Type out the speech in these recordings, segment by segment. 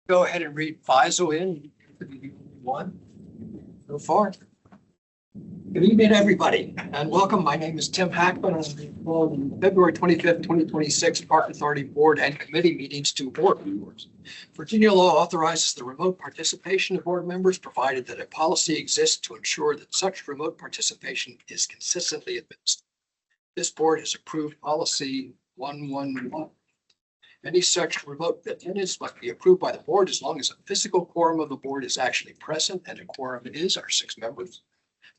Go ahead and read Faisal in. One. Go for it. Good evening, everybody, and welcome. My name is Tim Hackman. On February 25th, 2026 Park Authority Board and Committee meetings to order. Virginia law authorizes the remote participation of board members, provided that a policy exists to ensure that such remote participation is consistently administered. This board has approved policy 111. Any such remote attendance must be approved by the board as long as a physical quorum of the board is actually present, and a quorum is our 6 members.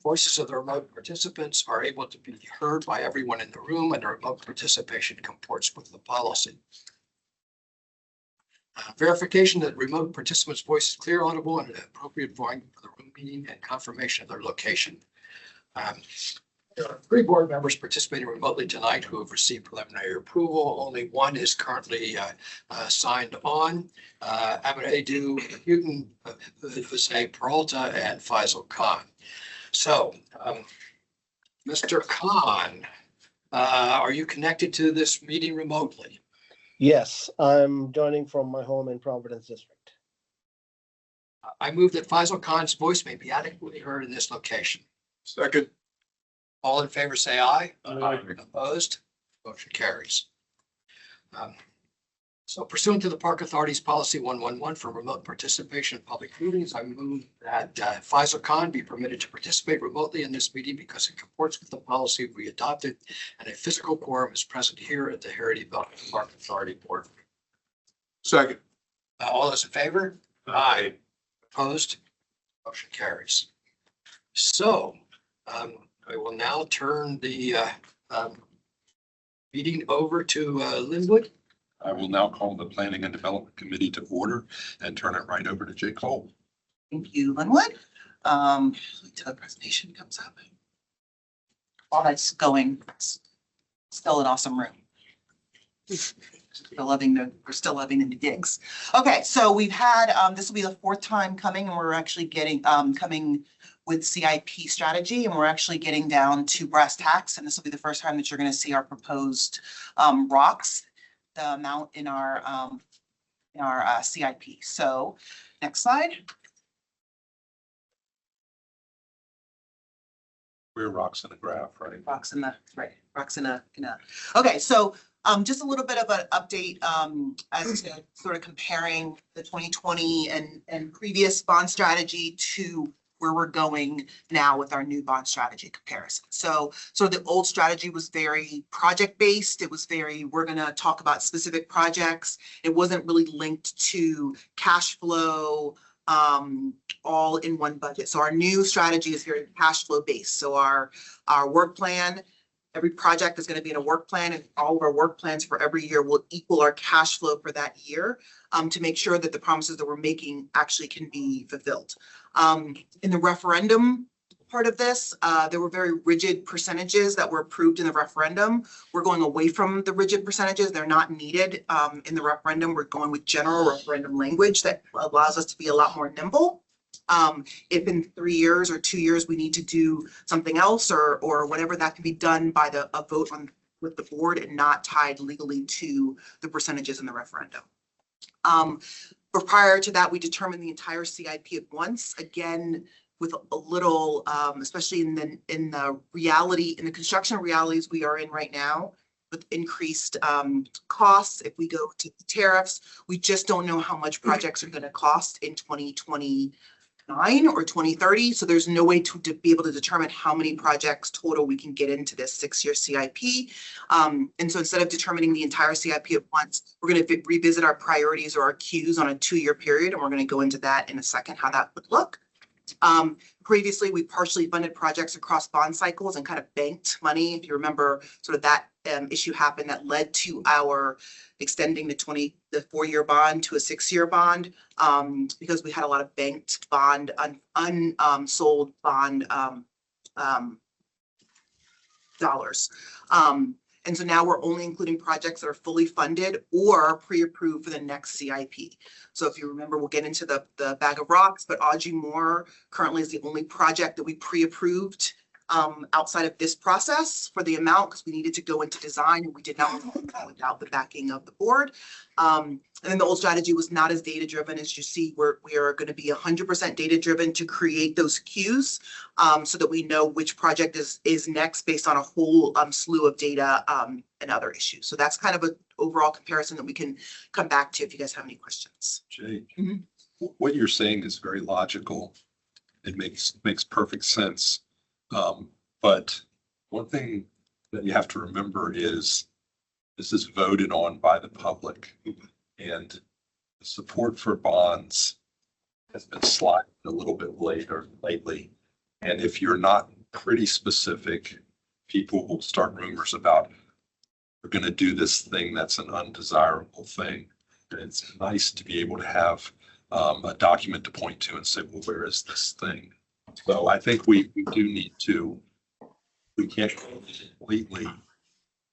Voices of the remote participants are able to be heard by everyone in the room, and the remote participation comports with the policy. Verification that remote participants' voice is clear, audible, and appropriate volume for the room meeting, and confirmation of their location. There are 3 board members participating remotely tonight who have received preliminary approval. Only one is currently signed on. Amadou Houghton, Jose Peralta, and Faisal Khan. So, Mr. Khan, are you connected to this meeting remotely? Yes, I'm joining from my home in Providence District. I move that Faisal Khan's voice may be adequately heard in this location. Second. All in favor, say aye. Aye. Opposed? Motion carries. So pursuant to the Park Authority's policy 111 for remote participation in public meetings, I move that Faisal Khan be permitted to participate remotely in this meeting because it comports with the policy we adopted, and a physical quorum is present here at the Heritage Park Authority Board. Second. All those in favor? Aye. Opposed? Motion carries. So I will now turn the meeting over to Linwood. I will now call the Planning and Development Committee to order and turn it right over to Jay Cole. Thank you, Linwood. Until the presentation comes up. While that's going, it's still an awesome room. We're still loving the digs. Okay, so we've had, this will be the 4th time coming, and we're actually getting, coming with CIP strategy, and we're actually getting down to brass tacks, and this will be the first time that you're going to see our proposed rocks, the amount in our CIP. So next slide. We're rocks in the graph, right? Rocks in a. Okay, so just a little bit of an update as to sort of comparing the 2020 and previous bond strategy to where we're going now with our new bond strategy comparison. So the old strategy was very project-based. It was very, we're gonna talk about specific projects. It wasn't really linked to cash flow, all in one budget. So our new strategy is very cash flow based. So our work plan, every project is going to be in a work plan, and all of our work plans for every year will equal our cash flow for that year to make sure that the promises that we're making actually can be fulfilled. In the referendum part of this, there were very rigid percentages that were approved in the referendum. We're going away from the rigid percentages. They're not needed in the referendum. We're going with general referendum language that allows us to be a lot more nimble. If in 3 years or 2 years we need to do something else or whatever, that can be done by a vote with the board and not tied legally to the percentages in the referendum. But prior to that, we determined the entire CIP at once, again, with a little, especially in the reality, in the construction realities we are in right now, with increased costs. If we go to the tariffs, we just don't know how much projects are going to cost in 2029 or 2030. So there's no way to be able to determine how many projects total we can get into this 6-year CIP. And so instead of determining the entire CIP at once, we're going to revisit our priorities or our Qs on a 2-year period. And we're going to go into that in a second, how that would look. Previously, we partially funded projects across bond cycles and kind of banked money. If you remember, sort of that issue happened that led to our extending the 4-year bond to a 6-year bond because we had a lot of banked bond, unsold bond dollars. And so now we're only including projects that are fully funded or pre-approved for the next CIP. So if you remember, we'll get into the bag of rocks, but Audrey Moore currently is the only project that we pre-approved outside of this process for the amount, because we needed to go into design and we did not want to go without the backing of the board. And then the old strategy was not as data driven. As you see, we are going to be 100% data driven to create those queues, so that we know which project is next based on a whole slew of data and other issues. So that's kind of an overall comparison that we can come back to if you guys have any questions. Jay, Mhm. what you're saying is very logical. It makes perfect sense. But one thing that you have to remember is this is voted on by the public, and the support for bonds has been sliding a little bit later lately. And if you're not pretty specific, people will start rumors about we're going to do this thing that's an undesirable thing. And it's nice to be able to have a document to point to and say, well, where is this thing? So I think we do need to, we can't go completely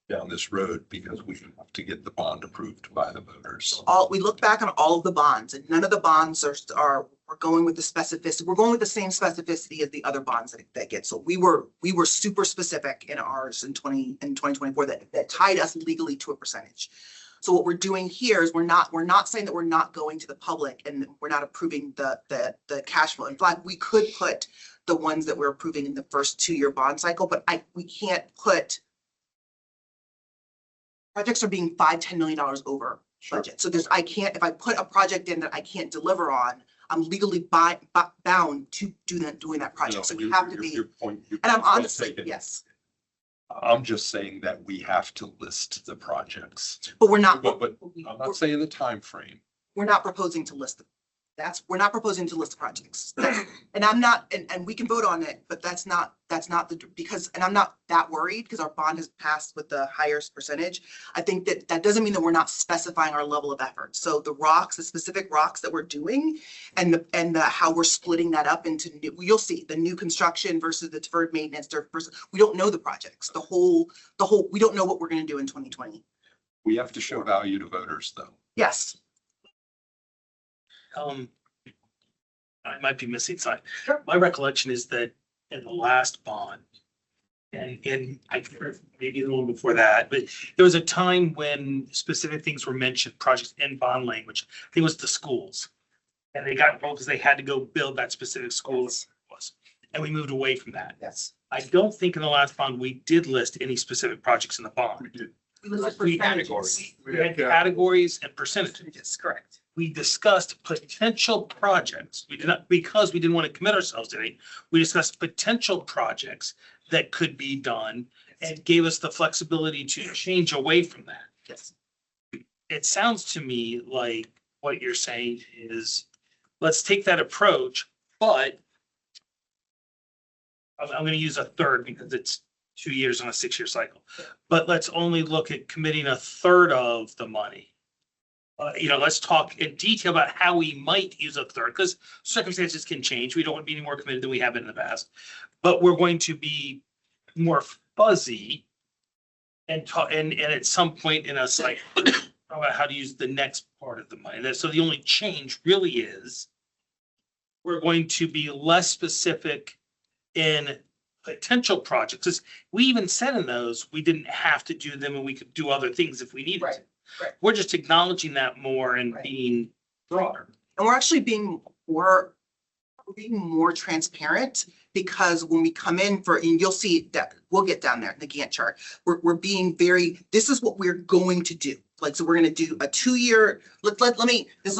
down this road because we have to get the bond approved by the voters. We look back on all of the bonds, and none of the bonds we're going with the specificity. We're going with the same specificity as the other bonds that get. So we were super specific in ours in 2024 that tied us legally to a percentage. So what we're doing here is we're not saying that we're not going to the public and we're not approving the cash flow. In fact, we could put the ones that we're approving in the first 2-year bond cycle, but we can't put. Projects are being $5-10 million over budget. So if I put a project in that I can't deliver on, I'm legally bound to doing that project. So we have to be, and I'm honestly, yes. I'm just saying that we have to list the projects. But we're not. But I'm not saying the time frame. We're not proposing to list them. We're not proposing to list the projects. And I'm not, and we can vote on it, but that's not because I'm not that worried because our bond has passed with the highest percentage. I think that doesn't mean that we're not specifying our level of effort. So the specific rocks that we're doing and how we're splitting that up into new, you'll see the new construction versus the deferred maintenance versus, we don't know the projects, the whole, we don't know what we're going to do in 2020. We have to show value to voters though. Yes. I might be missing something. Sure. My recollection is that in the last bond, and I maybe the one before that, but there was a time when specific things were mentioned, projects in bond language. I think it was the schools. And they got involved because they had to go build that specific school. And we moved away from that. Yes. I don't think in the last bond, we did list any specific projects in the bond. We did. We listed We had percentages. We had categories and percentages. Yes, correct. We discussed potential projects. We did not, because we didn't want to commit ourselves to any, we discussed potential projects that could be done and gave us the flexibility to change away from that. Yes. It sounds to me like what you're saying is, let's take that approach, but I'm going to use a third because it's 2 years on a 6-year cycle, but let's only look at committing a third of the money. Let's talk in detail about how we might use a third, because circumstances can change. We don't want to be any more committed than we have been in the past, but we're going to be more fuzzy and talk, and at some point in a cycle about how to use the next part of the money. So the only change really is we're going to be less specific in potential projects. Because we even said in those, we didn't have to do them and we could do other things if we needed to. Right. We're just acknowledging that more and Right. being broader. And we're actually being more transparent because when we come in and you'll see that we'll get down there in the Gantt chart. We're being this is what we're going to do. So we're going to do a 2-year, let me, there's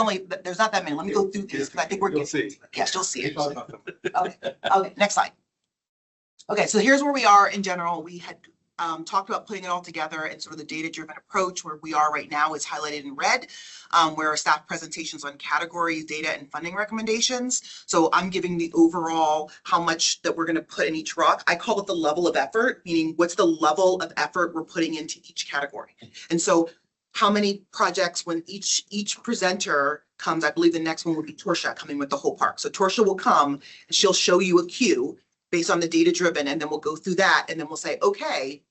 not that many. Let me go through these because I think we're You'll getting. see. Yes, you'll see it. Okay, next slide. Okay, so here's where we are in general. We had talked about putting it all together and sort of the data-driven approach. Where we are right now is highlighted in red, where our staff presentations on categories, data, and funding recommendations. So I'm giving the overall how much that we're going to put in each rock. I call it the level of effort, meaning what's the level of effort we're putting into each category. And so how many projects when each presenter comes, I believe the next one would be Torsia coming with the whole park. So Torsia will come and she'll show you a queue based on the data driven, and then we'll go through that and then we'll say, okay,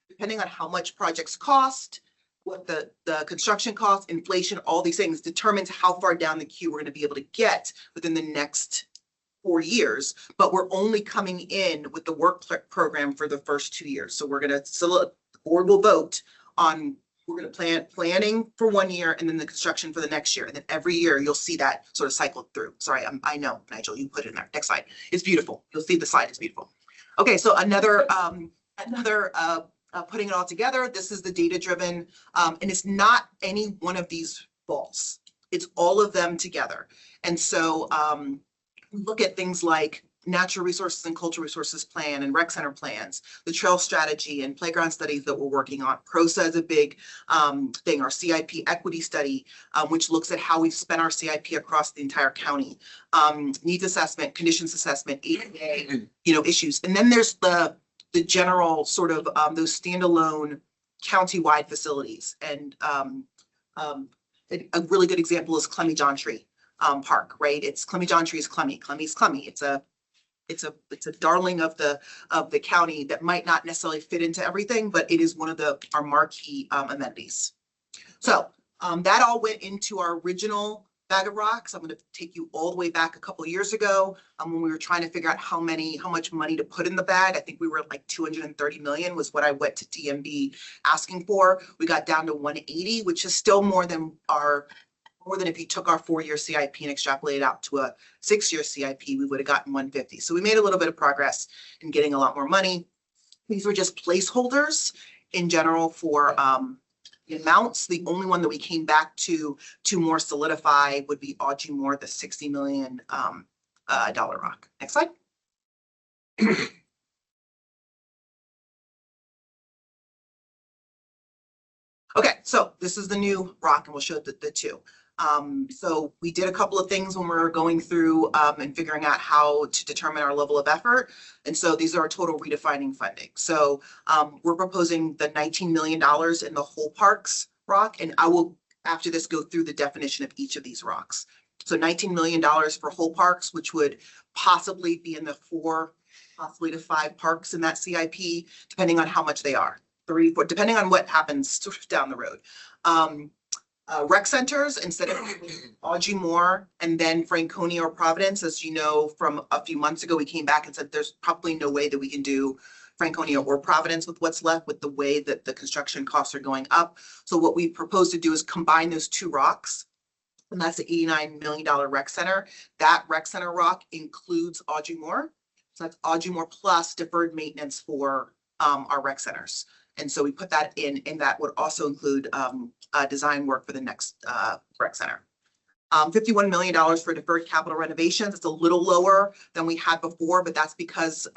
depending on how much projects cost, what the construction cost, inflation, all these things determines how far down the queue we're going to be able to get within the next 4 years, but we're only coming in with the work program for the first 2 years. So we're gonna, so the board will vote on, we're gonna planning for 1 year and then the construction for the next year. And then every year you'll see that sort of cycle through. Sorry, I know, Nigel, you put it in there. Next slide. It's beautiful. You'll see the slide. It's beautiful. Okay, so another putting it all together. This is the data driven, and it's not any one of these balls. It's all of them together. And so look at things like natural resources and cultural resources plan and rec center plans, the trail strategy and playground studies that we're working on. PROSA is a big thing, our CIP equity study, which looks at how we've spent our CIP across the entire county. Needs assessment, conditions assessment, ADA, issues. And then there's the general sort of those standalone county-wide facilities. And a really good example is Clemmy John Tree Park, right? It's Clemmy John Tree is Clemmy. Clemmy's Clemmy. It's a darling of the county that might not necessarily fit into everything, but it is one of our marquee amenities. So that all went into our original bag of rocks. I'm going to take you all the way back a couple of years ago when we were trying to figure out how much money to put in the bag. I think we were at like 230 million was what I went to DMB asking for. We got down to 180, which is still more than if you took our 4-year CIP and extrapolated out to a 6-year CIP, we would have gotten 150. So we made a little bit of progress in getting a lot more money. These were just placeholders in general for the amounts. The only one that we came back to more solidify would be Audrey Moore, the $60 million dollar rock. Next slide. Okay, so this is the new rock, and we'll show the two. So we did a couple of things when we were going through and figuring out how to determine our level of effort. And so these are our total redefining funding. So we're proposing the $19 million in the whole parks rock. And I will, after this, go through the definition of each of these rocks. So $19 million for whole parks, which would possibly be in the 4, possibly to 5 parks in that CIP, depending on how much they are. 3, 4, depending on what happens sort of down the road. Rec centers, instead of Audrey Moore and then Franconia or Providence, as you know, from a few months ago, we came back and said there's probably no way that we can do Franconia or Providence with what's left, with the way that the construction costs are going up. So what we propose to do is combine those 2 rocks, and that's the $89 million rec center. That rec center rock includes Audrey Moore. So that's Audrey Moore plus deferred maintenance for our rec centers. And so we put that in, and that would also include design work for the next rec center. $51 million for deferred capital renovations. It's a little lower than we had before, but that's because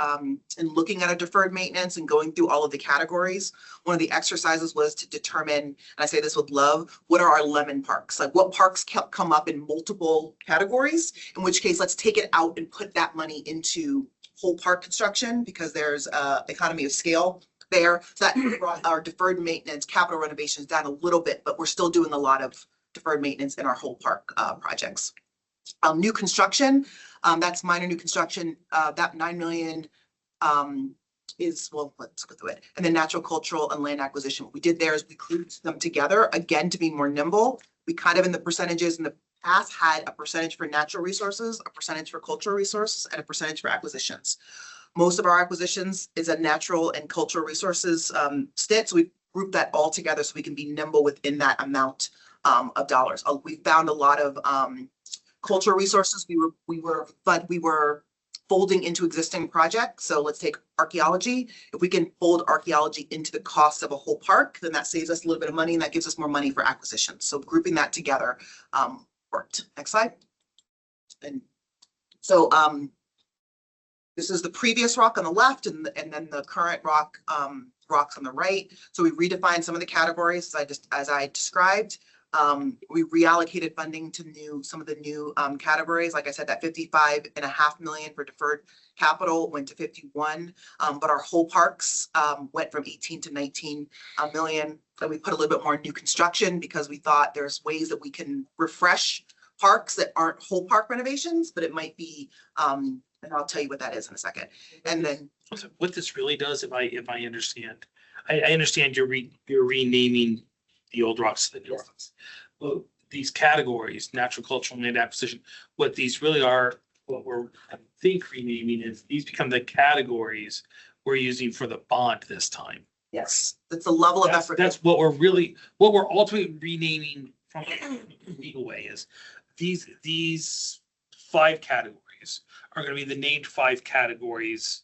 in looking at a deferred maintenance and going through all of the categories, one of the exercises was to determine, and I say this with love, what are our lemon parks? Like what parks come up in multiple categories, in which case let's take it out and put that money into whole park construction, because there's economy of scale there. So that brought our deferred maintenance capital renovations down a little bit, but we're still doing a lot of deferred maintenance in our whole park projects. New construction, that's minor new construction. That $9 million is, well, let's go through it. And then natural, cultural, and land acquisition. What we did there is we grouped them together, again, to be more nimble. We kind of, in the percentages in the past, had a percentage for natural resources, a percentage for cultural resources, and a percentage for acquisitions. Most of our acquisitions is a natural and cultural resources stint. So we grouped that all together so we can be nimble within that amount of dollars. We found a lot of cultural resources we were folding into existing projects. So let's take archaeology. If we can fold archaeology into the cost of a whole park, then that saves us a little bit of money, and that gives us more money for acquisitions. So grouping that together worked. Next slide. And so this is the previous rock on the left, and then the current rocks on the right. So we redefined some of the categories as I described. We reallocated funding to some of the new categories. Like I said, that $55.5 million for deferred capital went to 51, but our whole parks went from 18 to 19 million. So we put a little bit more new construction because we thought there's ways that we can refresh parks that aren't whole park renovations, but it might be, and I'll tell you what that is in a second. And then what this really does, if I understand, I understand you're renaming the old rocks to the new rocks. Well, these categories, natural, cultural, land acquisition, what these really are what we're, I think renaming is, these become the categories we're using for the bond this time. Yes, that's a level of That's, effort. that's what we're ultimately renaming from a legal way is these 5 categories are gonna be the named 5 categories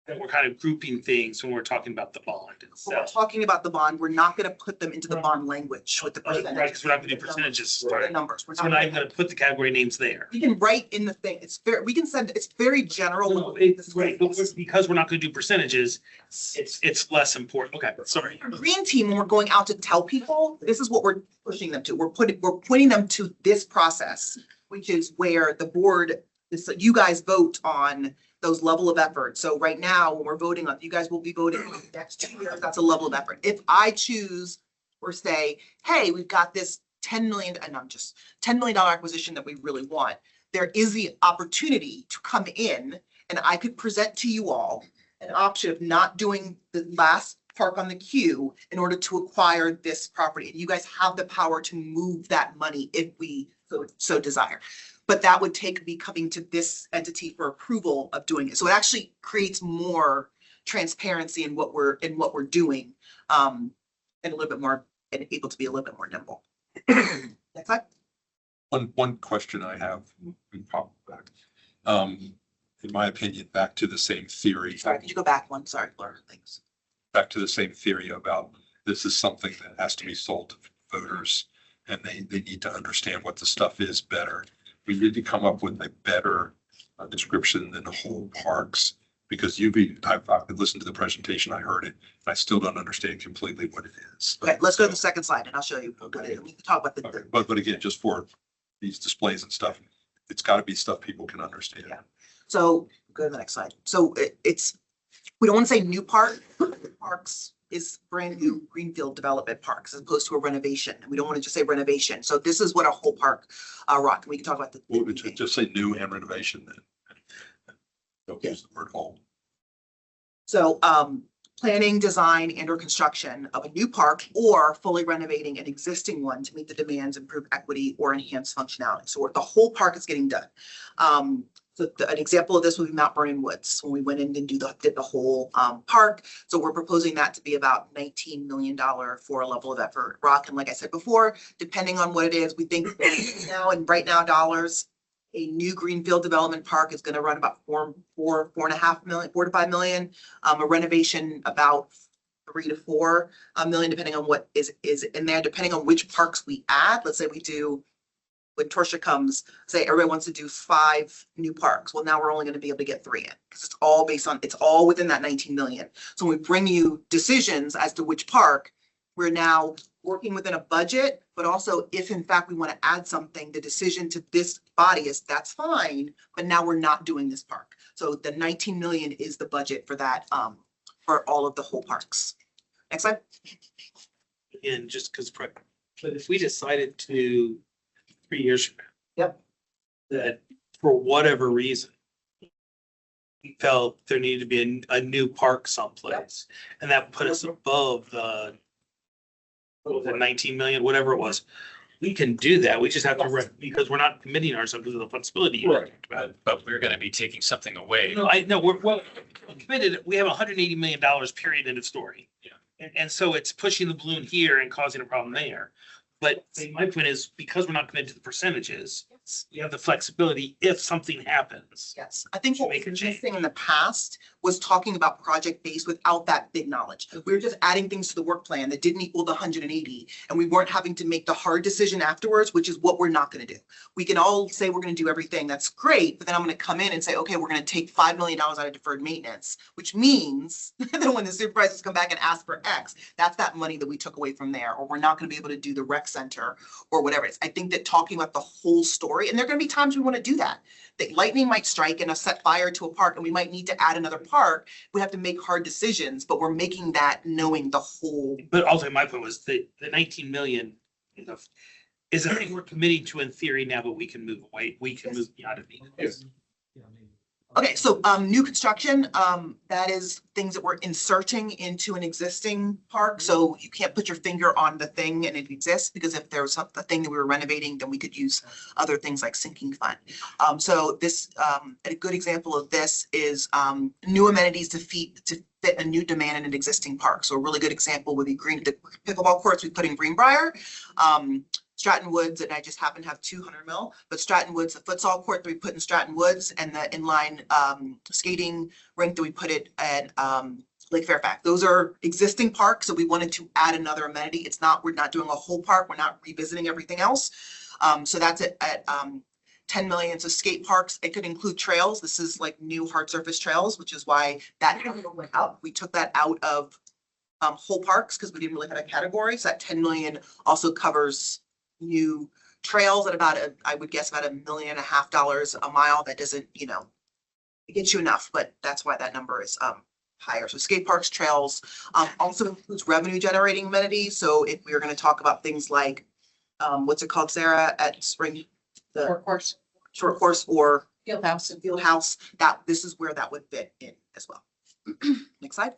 that we're kind of grouping things when we're talking about the bond When itself. we're talking about the bond, we're not gonna put them into the bond language with the Right, percentage. because we're not gonna do percentages. The numbers. So we're not even gonna put the category names there. We can write in the thing, it's very, we can send, it's very general. No, it's right, but because we're not gonna do percentages, it's less important. Okay, sorry. Our green team, when we're going out to tell people, this is what we're pushing them to. We're pointing them to this process, which is where the board, you guys vote on those level of effort. So right now, when we're voting on, you guys will be voting on the next 2 years, that's a level of effort. If I choose or say, hey, we've got this $10 million, and I'm just $10 million acquisition that we really want, there is the opportunity to come in and I could present to you all an option of not doing the last park on the queue in order to acquire this property. And you guys have the power to move that money if we so desire. But that would take me coming to this entity for approval of doing it. So it actually creates more transparency in what we're doing. And a little bit more, and able to be a little bit more nimble. Next slide. One question I have, we pop back. In my opinion, back to the same theory. Sorry, could you go back one? Sorry, Laura, thanks. Back to the same theory about this is something that has to be sold to voters and they need to understand what the stuff is better. We need to come up with a better description than the whole parks because I've listened to the presentation, I heard it, and I still don't understand completely what it is. Okay, let's go to the second slide and I'll show you. Okay. We can talk about Okay, the, but again, just for these displays and stuff, it's got to be stuff people can understand. Yeah. So go to the next slide. So it's, we don't want to say new park. Parks is brand new greenfield development parks as opposed to a renovation. And we don't want to just say renovation. So this is what a whole park, rock, and we can talk about the. Well, just say new and renovation then. Don't use the word whole. So, planning, design, and or construction of a new park or fully renovating an existing one to meet the demands, improve equity or enhance functionality. So the whole park is getting done. So an example of this would be Mount Vernon Woods, when we went in and did the whole park. So we're proposing that to be about $19 million for a level of effort rock. And like I said before, depending on what it is, we think now and right now dollars, a new greenfield development park is going to run about $4 to 5 million. A renovation about $3 to 4 million, depending on what is in there, depending on which parks we add. Let's say we do, when Torsia comes, say everybody wants to do 5 new parks. Well, now we're only going to be able to get 3 in because it's all based on, it's all within that 19 million. So when we bring you decisions as to which park, we're now working within a budget, but also if in fact we want to add something, the decision to this body is that's fine, but now we're not doing this park. So the 19 million is the budget for that, for all of the whole parks. Next slide. Again, just because, but if we decided to 3 years from now. Yep. That for whatever reason. We felt there needed to be a new park someplace, and that put us above the. What was it, 19 million, whatever it was. We can do that. We just have to, because we're not committing ourselves to the flexibility. you talked about. But we're gonna be taking something away. No, I know, we're well committed. We have $180 million period end of story. Yeah. And so it's pushing the balloon here and causing a problem there. But my point is, because we're not committed to the percentages, we have the flexibility if something happens. Yes, I think what Make a was change. missing in the past was talking about project based without that big knowledge. We were just adding things to the work plan that didn't equal the 180, and we weren't having to make the hard decision afterwards, which is what we're not going to do. We can all say we're going to do everything. That's great, but then I'm going to come in and say, okay, we're going to take $5 million out of deferred maintenance, which means that when the supervisors come back and ask for X, that's that money that we took away from there, or we're not going to be able to do the rec center or whatever it is. I think that talking about the whole story, and there are going to be times we want to do that. That lightning might strike and set fire to a park, and we might need to add another park. We have to make hard decisions, but we're making that knowing the whole. But also my point was the 19 million is a thing we're committing to in theory now, but we can move away. We can move beyond it. Yes. Okay, so new construction, that is things that we're inserting into an existing park. So you can't put your finger on the thing and it exists, because if there was a thing that we were renovating, then we could use other things like sinking fund. So this, a good example of this is new amenities to fit a new demand in an existing park. So a really good example would be the pickleball courts we put in Greenbrier. Stratton Woods, and I just happen to have 200 mil, but Stratton Woods, the futsal court that we put in Stratton Woods, and the inline skating rink that we put it at Lake Fairfax. Those are existing parks, so we wanted to add another amenity. We're not doing a whole park. We're not revisiting everything else. So that's at 10 million. So skate parks, it could include trails. This is like new hard surface trails, which is why that went up. We took that out of whole parks because we didn't really have a category. So that 10 million also covers new trails at about, I would guess about $1.5 million a mile. That doesn't, get you enough, but that's why that number is higher. So skate parks, trails, also includes revenue generating amenities. So if we were going to talk about things like, what's it called, Sarah, at Spring? Short course. Short course or Field house. Field house, this is where that would fit in as well. Next slide.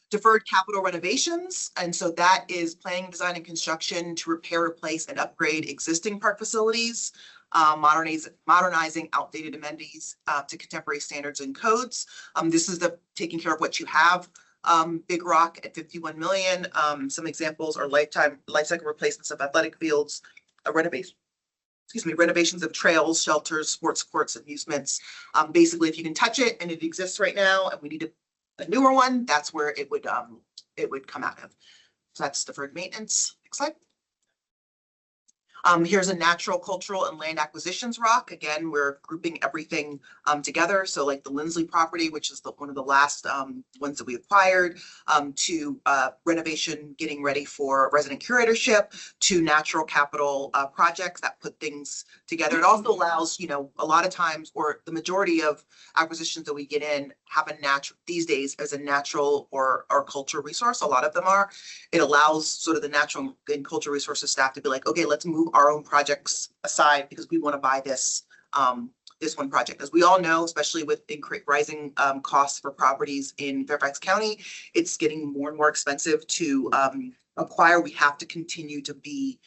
Deferred capital renovations. And so that is planning, design, and construction to repair, replace, and upgrade existing park facilities, modernizing outdated amenities to contemporary standards and codes. This is the taking care of what you have. Big Rock at 51 million. Some examples are life cycle replacements of athletic fields, renovations of trails, shelters, sports courts, amusements. Basically, if you can touch it and it exists right now and we need a newer one, that's where it would come out of. So that's deferred maintenance. Next slide. Here's a natural, cultural, and land acquisitions rock. Again, we're grouping everything together. So like the Lindsley property, which is one of the last ones that we acquired, to renovation, getting ready for resident curatorship, to natural capital projects that put things together. It also allows, a lot of times, or the majority of acquisitions that we get in have a natural, these days, as a natural or cultural resource. A lot of them are. It allows sort of the natural and cultural resources staff to be like, okay, let's move our own projects aside because we want to buy this one project. As we all know, especially with rising costs for properties in Fairfax County, it's getting more and more expensive to acquire. We have to continue to be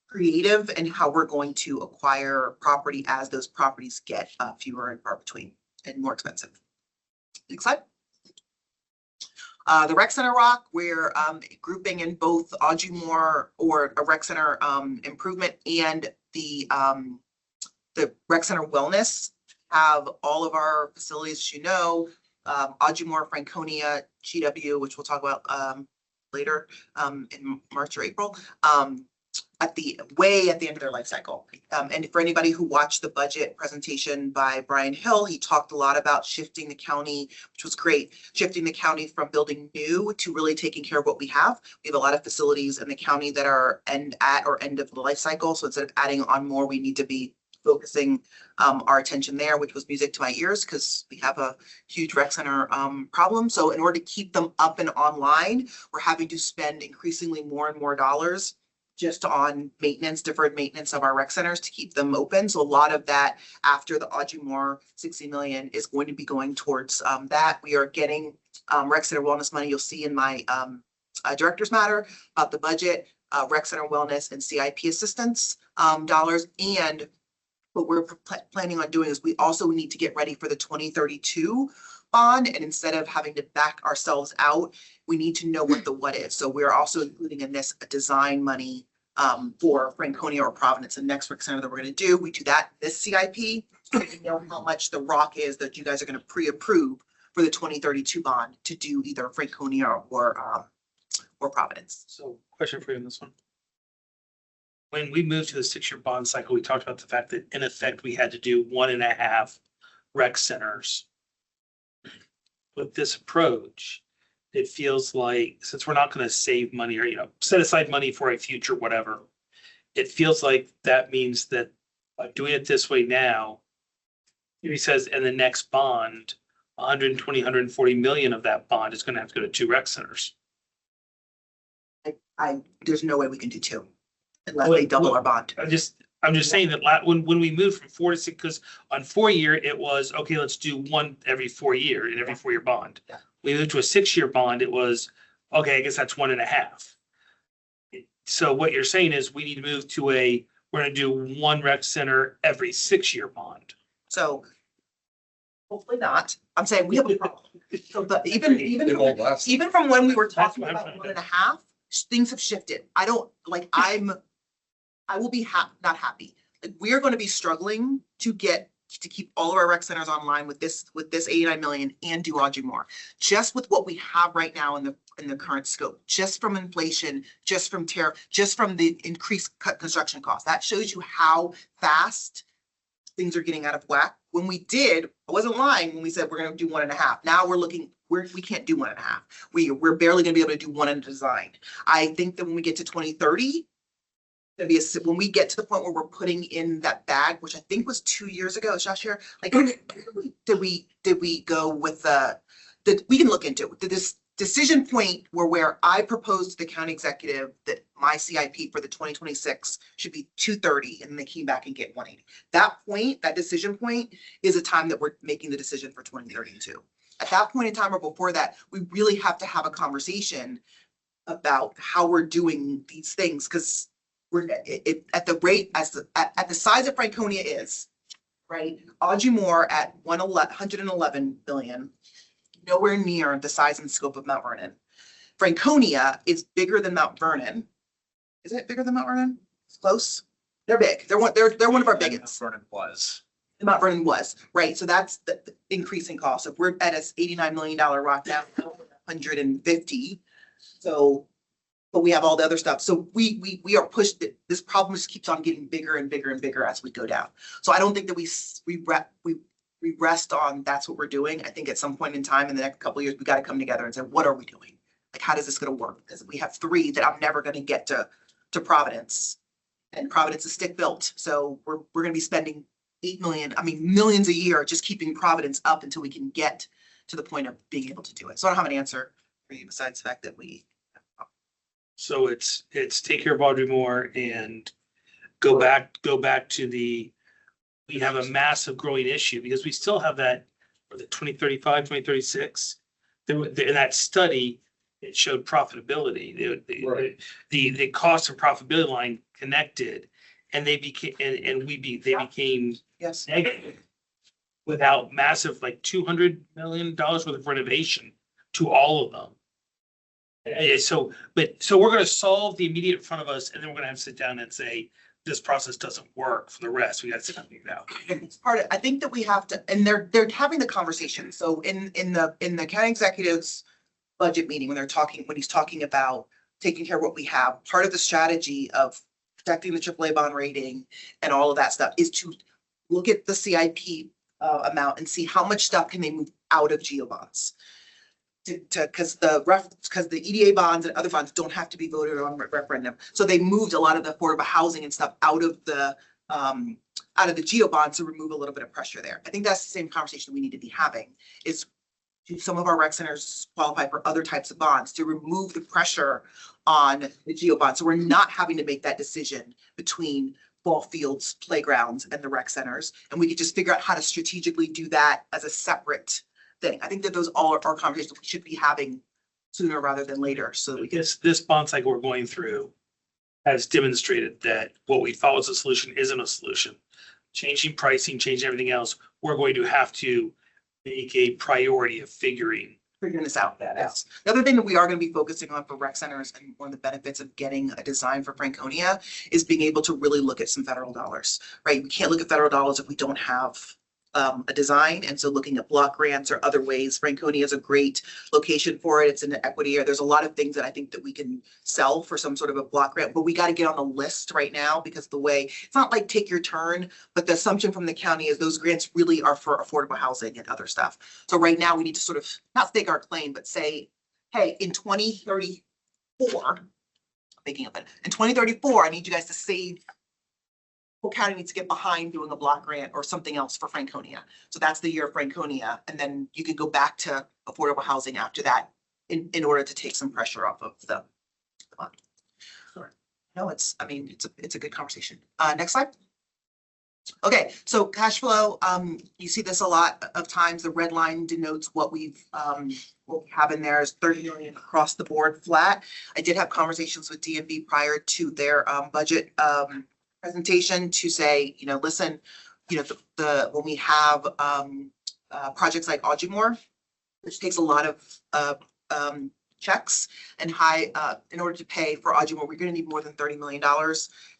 creative in how we're going to acquire property as those properties get fewer and far between and more expensive. Next slide. The rec center rock, we're grouping in both Audrey Moore or a rec center improvement and the rec center wellness. Have all of our facilities, Audrey Moore, Franconia, GW, which we'll talk about later in March or April, at the end of their life cycle. And for anybody who watched the budget presentation by Brian Hill, he talked a lot about shifting the county, which was great, shifting the county from building new to really taking care of what we have. We have a lot of facilities in the county that are end of the life cycle. So instead of adding on more, we need to be focusing our attention there, which was music to my ears because we have a huge rec center problem. So in order to keep them up and online, we're having to spend increasingly more and more dollars just on maintenance, deferred maintenance of our rec centers to keep them open. So a lot of that after the Audrey Moore 60 million is going to be going towards that. We are getting rec center wellness money. You'll see in my director's matter about the budget, rec center wellness and CIP assistance dollars. And what we're planning on doing is we also need to get ready for the 2032 bond. And instead of having to back ourselves out, we need to know what is. So we're also including in this a design money for Franconia or Providence, the next rec center that we're going to do. We do that this CIP. So we know how much the rock is that you guys are going to pre-approve for the 2032 bond to do either Franconia or Providence. So question for you on this one. When we moved to the 6-year bond cycle, we talked about the fact that in effect, we had to do 1.5 rec centers. With this approach, it feels like, since we're not going to save money or, set aside money for a future, whatever, it feels like that means that by doing it this way now, he says, in the next bond, 120, 140 million of that bond is going to have to go to 2 rec centers. There's no way we can do 2 unless they double our bond. I'm just saying that when we moved from 4 to 6, because on 4-year, it was, okay, let's do one every 4 year, in every 4-year bond. Yeah. We moved to a 6-year bond, it was, okay, I guess that's 1.5. So what you're saying is we need to move to we're gonna do one rec center every 6-year bond. So hopefully not. I'm saying we have a problem. So the, even from when we were That's talking what I'm about trying to 1.5, things have shifted. I don't like, I will be not happy. Like, we're going to be struggling to keep all of our rec centers online with this 89 million and do Audrey Moore. Just with what we have right now in the current scope, just from inflation, just from tariff, just from the increased construction costs. That shows you how fast things are getting out of whack. When we did, I wasn't lying when we said we're going to do 1.5. Now we can't do 1.5. We're barely going to be able to do one in design. I think that when we get to 2030, when we get to the point where we're putting in that bag, which I think was 2 years ago, Josh here, like, did we go with we can look into it. This decision point where I proposed to the county executive that my CIP for the 2026 should be 230, and they came back and get 180. That decision point is a time that we're making the decision for 2032. At that point in time or before that, we really have to have a conversation about how we're doing these things, because we're at the rate at the size that Franconia is, right? Audrey Moore at 111 billion, nowhere near the size and scope of Mount Vernon. Franconia is bigger than Mount Vernon. Is it bigger than Mount Vernon? It's close. They're big. They're one of our biggest. Vernon was. Mount Vernon was, right? So that's the increasing cost. If we're at a $89 million rock now, 150. So, but we have all the other stuff. So we are pushed. This problem just keeps on getting bigger and bigger and bigger as we go down. So I don't think that we rest on that's what we're doing. I think at some point in time in the next couple of years, we got to come together and say, what are we doing? Like, how is this going to work? Because we have 3 that I'm never going to get to Providence, and Providence is stick built. So we're going to be spending millions a year just keeping Providence up until we can get to the point of being able to do it. So I don't have an answer for you besides the fact that So it's take care of Audrey Moore and go back to we have a massive growing issue because we still have that for the 2035, 2036. In that study, it showed profitability. The cost and profitability line connected, and they became became yes. negative without massive, like $200 million worth of renovation to all of them. So we're going to solve the immediate in front of us, and then we're going to have to sit down and say, this process doesn't work for the rest. We got to sit down and figure it out. It's part of, I think that we have to, and they're having the conversation. So in the county executive's budget meeting, when he's talking about taking care of what we have, part of the strategy of protecting the AAA bond rating and all of that stuff is to look at the CIP amount and see how much stuff can they move out of GEO bonds. Because the EDA bonds and other bonds don't have to be voted on referendum. So they moved a lot of the affordable housing and stuff out of the GEO bonds to remove a little bit of pressure there. I think that's the same conversation we need to be having is, do some of our rec centers qualify for other types of bonds to remove the pressure on the GEO bonds? So we're not having to make that decision between ball fields, playgrounds, and the rec centers. And we could just figure out how to strategically do that as a separate thing. I think that those all are conversations we should be having sooner rather than later. So we can. This bond cycle we're going through has demonstrated that what we thought was a solution isn't a solution. Changing pricing, changing everything else, we're going to have to make a priority of figuring this out. Yes. The other thing that we are going to be focusing on for rec centers, and one of the benefits of getting a design for Franconia, is being able to really look at some federal dollars, right? We can't look at federal dollars if we don't have a design. And so looking at block grants or other ways, Franconia is a great location for it. It's in the equity area. There's a lot of things that I think that we can sell for some sort of a block grant, but we got to get on the list right now because the way, it's not like take your turn, but the assumption from the county is those grants really are for affordable housing and other stuff. So right now we need to sort of not stake our claim, but say, hey, in 2034, thinking of it, in 2034, I need you guys to save. County needs to get behind doing a block grant or something else for Franconia. So that's the year of Franconia. And then you can go back to affordable housing after that in order to take some pressure off of the bond. Sure. No, it's a good conversation. Next slide. Okay, so cash flow, you see this a lot of times. The red line denotes what we have in there is 30 million across the board flat. I did have conversations with DMV prior to their budget presentation to say, listen, when we have projects like Algymore, which takes a lot of checks and in order to pay for Algymore, we're gonna need more than $30 million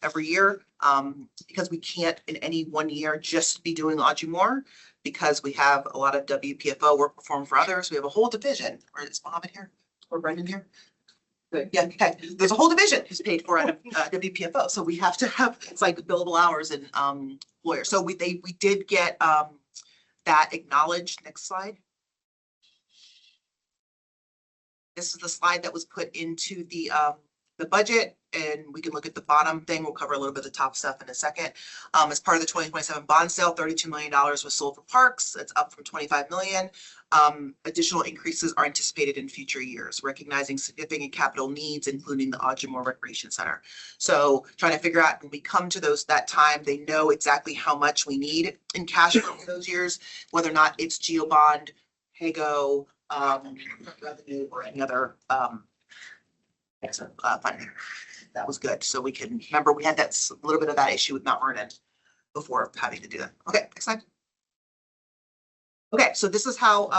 every year. Because we can't in any one year just be doing Algymore because we have a lot of WPFO work performed for others. We have a whole division, or is Mohammed here or Brendan here? Good. Yeah, okay. There's a whole division who's paid for at WPFO. So we have to have, it's like billable hours and lawyers. So we did get that acknowledged. Next slide. This is the slide that was put into the budget, and we can look at the bottom thing. We'll cover a little bit of the top stuff in a second. As part of the 2027 bond sale, $32 million was sold for parks. That's up from 25 million. Additional increases are anticipated in future years, recognizing significant capital needs, including the Algymore Recreation Center. So trying to figure out when we come to that time, they know exactly how much we need in cash flow for those years, whether or not it's GeoBond, PAYGO, revenue, or any other funding. That was good. So we can remember we had that little bit of that issue with Mount Vernon before having to do that. Okay, next slide. Okay, so this is how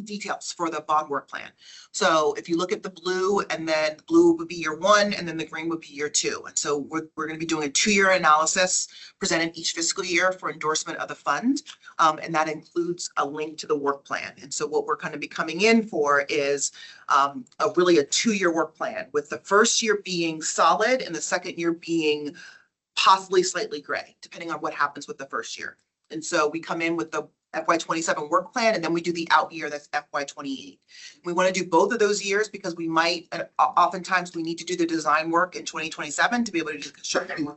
details for the bond work plan. So if you look at the blue, and then blue would be year one, and then the green would be year two. And so we're going to be doing a 2-year analysis presented each fiscal year for endorsement of the fund. And that includes a link to the work plan. And so what we're going to be coming in for is really a 2-year work plan, with the first year being solid and the second year being possibly slightly gray, depending on what happens with the first year. And so we come in with the FY27 work plan, and then we do the out year, that's FY28. We want to do both of those years because we might, oftentimes we need to do the design work in 2027 to be able to do construction.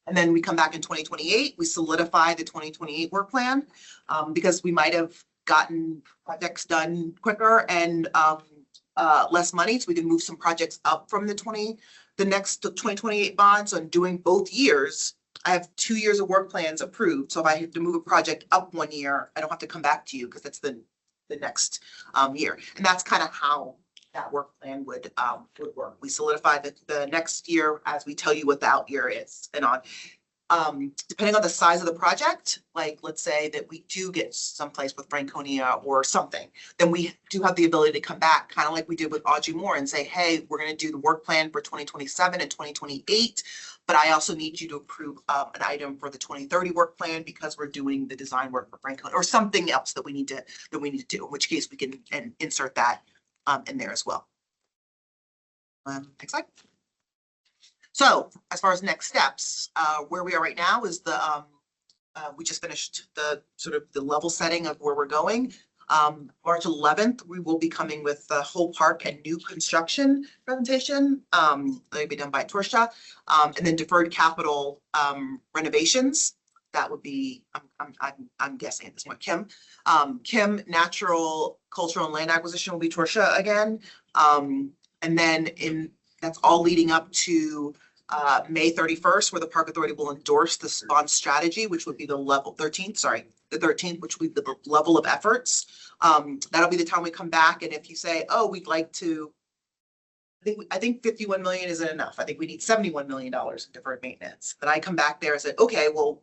And then we come back in 2028, we solidify the 2028 work plan because we might have gotten projects done quicker and less money. So we can move some projects up from the next 2028 bond. So in doing both years, I have 2 years of work plans approved. So if I have to move a project up 1 year, I don't have to come back to you because that's the next year. And that's kind of how that work plan would work. We solidify the next year as we tell you what the out year is and on. Depending on the size of the project, like let's say that we do get someplace with Franconia or something, then we do have the ability to come back, kind of like we did with Algymore, and say, hey, we're going to do the work plan for 2027 and 2028, but I also need you to approve an item for the 2030 work plan because we're doing the design work for Franconia or something else that we need to do, in which case we can insert that in there as well. Next slide. So as far as next steps, where we are right now is we just finished the level setting of where we're going. March 11th, we will be coming with the whole park and new construction presentation. That'll be done by Torsha. And then deferred capital renovations. That would be, I'm guessing at this point, Kim. Kim, natural, cultural, and land acquisition will be Torsha again. And then that's all leading up to May 31st, where the Park Authority will endorse the bond strategy, which would be the level 13th, the 13th, which would be the level of efforts. That'll be the time we come back. And if you say, oh, we'd like to, I think 51 million isn't enough. I think we need $71 million in deferred maintenance. Then I come back there and say, okay, well,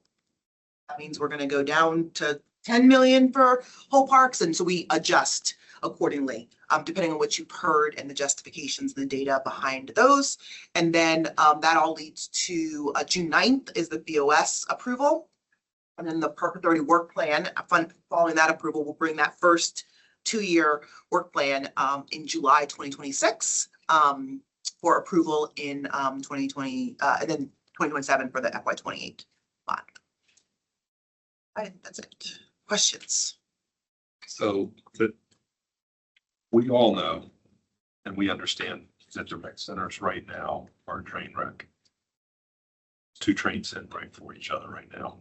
that means we're going to go down to 10 million for whole parks. And so we adjust accordingly, depending on what you've heard and the justifications and the data behind those. And then that all leads to June 9th is the BOS approval. And then the Park Authority work plan, following that approval, will bring that first 2-year work plan in July 2026 for approval in 2020, and then 2027 for the FY28 bond. That's it. Questions? So we all know and we understand that the rec centers right now are a train wreck. 2 trains sitting right for each other right now.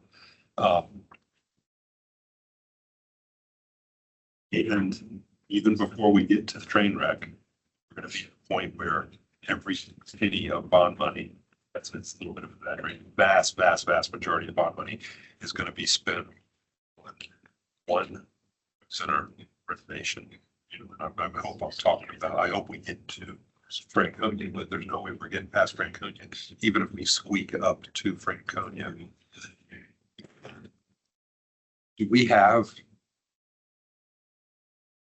And even before we get to the train wreck, we're going to be at a point where every penny of bond money it's a little bit of a veteran. Vast majority of bond money is going to be spent on one center renovation. You know, I hope I'm talking about, I hope we get to Franconia, but there's no way we're getting past Franconia, even if we squeak up to Franconia. Do we have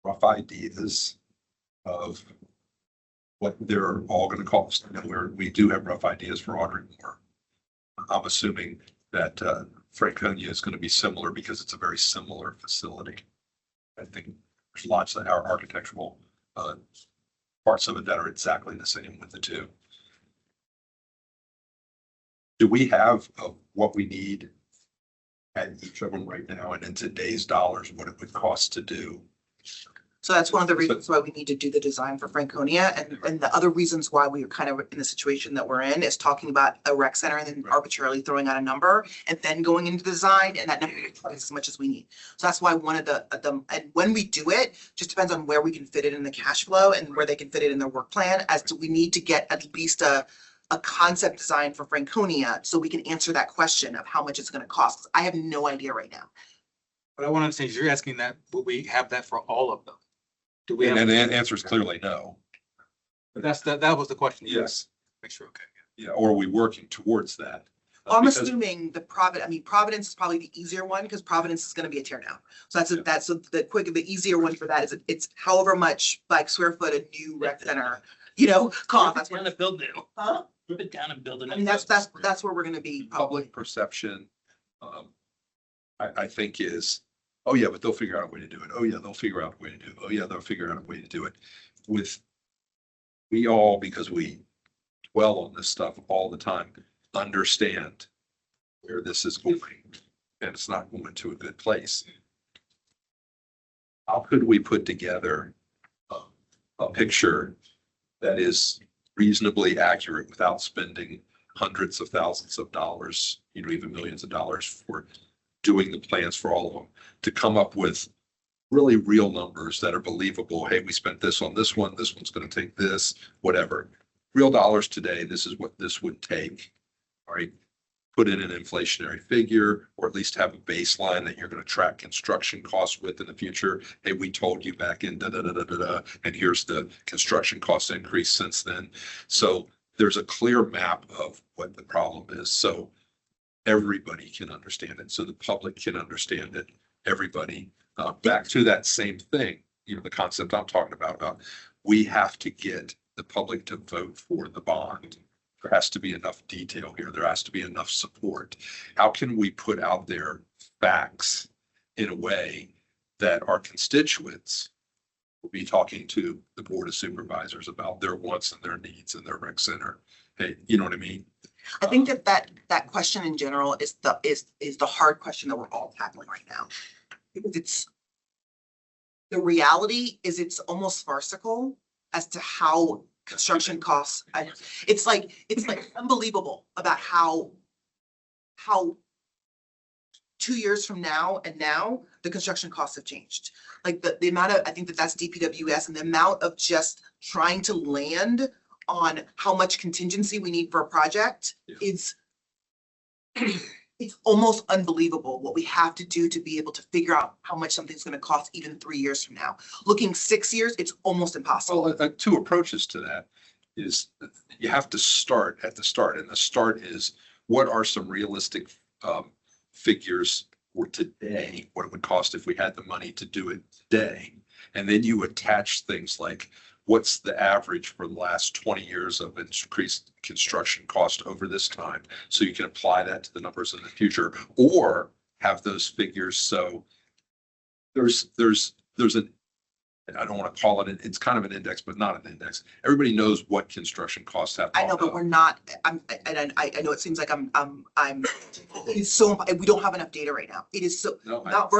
rough ideas of what they're all going to cost? And we do have rough ideas for Audrey Moore. I'm assuming that Franconia is going to be similar because it's a very similar facility. I think there's lots of our architectural parts of it that are exactly the same with the two. Do we have what we need at each of them right now, and in today's dollars, what it would cost to do? So that's one of the reasons why we need to do the design for Franconia. And the other reasons why we are kind of in the situation that we're in is talking about a rec center and then arbitrarily throwing out a number and then going into the design, and that number is as much as we need. So that's why one of the, and when we do it, just depends on where we can fit it in the cash flow and where they can fit it in their work plan, as to we need to get at least a concept design for Franconia so we can answer that question of how much it's going to cost. I have no idea right now. But I want to understand, you're asking that, will we have that for all of them? Do we have? And the answer is clearly no. But that was the question. Yes. Make sure, okay. Yeah, or are we working towards that? Well, I'm Because- assuming Providence is probably the easier one because Providence is going to be a tear down. So the easier one for that is it's however much like square foot a new rec center, cost. That's Down what. and build new. Huh? Rip it down and build a new. I mean, that's where we're going to be. Public perception, I think is, oh yeah, but they'll figure out a way to do it. Oh yeah, they'll figure out a way to do it. Oh yeah, they'll figure out a way to do it. We all, because we dwell on this stuff all the time, understand where this is going, and it's not going to a good place. How could we put together a picture that is reasonably accurate without spending hundreds of thousands of dollars, even millions of dollars for doing the plans for all of them, to come up with really real numbers that are believable? Hey, we spent this on this one's going to take this, whatever. Real dollars today, this is what this would take, all right? Put in an inflationary figure, or at least have a baseline that you're going to track construction costs with in the future. Hey, we told you back in and here's the construction cost increase since then. So there's a clear map of what the problem is. So everybody can understand it. So the public can understand it. Everybody, back to that same thing, the concept I'm talking about we have to get the public to vote for the bond. There has to be enough detail here. There has to be enough support. How can we put out there facts in a way that our constituents will be talking to the Board of Supervisors about their wants and their needs and their rec center? Hey, you know what I mean? I think that question in general is the hard question that we're all tackling right now. Because the reality is it's almost farcical as to how construction costs. It's like unbelievable about how 2 years from now and now the construction costs have changed. Like the amount of, I think that's DPWS, and the amount of just trying to land on how much contingency we need for a project is it's almost unbelievable what we have to do to be able to figure out how much something's going to cost even 3 years from now. Looking 6 years, it's almost impossible. Well, two approaches to that is you have to start at the start, and the start is what are some realistic figures for today, what it would cost if we had the money to do it today. And then you attach things like what's the average for the last 20 years of increased construction cost over this time. So you can apply that to the numbers in the future, or have those figures. So there's an, I don't want to call it, it's kind of an index, but not an index. Everybody knows what construction costs have. I know, but we're not, I know it seems like it's so, we don't have enough data right now. It is so, No, Mount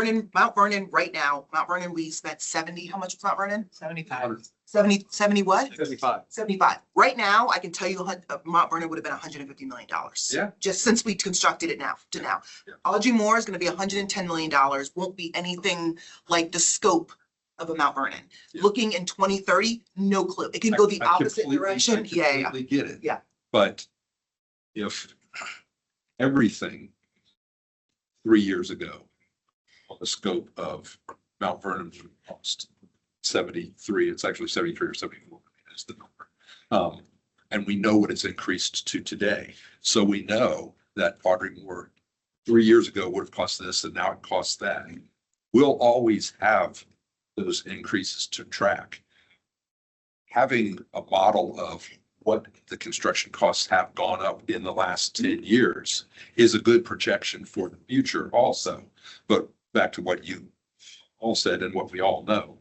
Vernon right now, we spent 70, how much was Mount Vernon? 75. 70 what? 75. 75. Right now, I can tell you Mount Vernon would have been $150 million. Yeah. Just since we constructed it now. Yeah. Audrey Moore is going to be $110 million. Won't be anything like the scope of a Mount Vernon. Yeah. Looking in 2030, no clue. It can go the I opposite completely- direction. I completely get it. Yeah. But if everything 3 years ago on the scope of Mount Vernon cost 73, it's actually 73 or 74 is the number. And we know what it's increased to today. So we know that Audrey Moore 3 years ago would have cost this and now it costs that. We'll always have those increases to track. Having a model of what the construction costs have gone up in the last 10 years is a good projection for the future also. But back to what you all said and what we all know.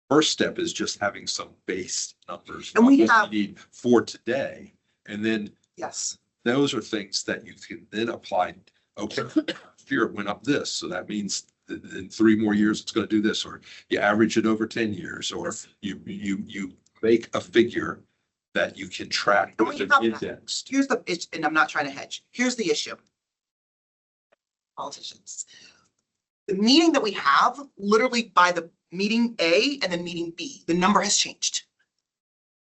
First step is just having some base numbers. And we what have- need for today. And then Yes. those are things that you can then apply. Okay, fear it went up this, so that means that in 3 more years, it's going to do this, or you average it over 10 years, or you make a figure that you can track And we with an have that. indexed. Here's the, and I'm not trying to hedge. Here's the issue. Politicians. The meeting that we have, literally by the meeting A and then meeting B, the number has changed.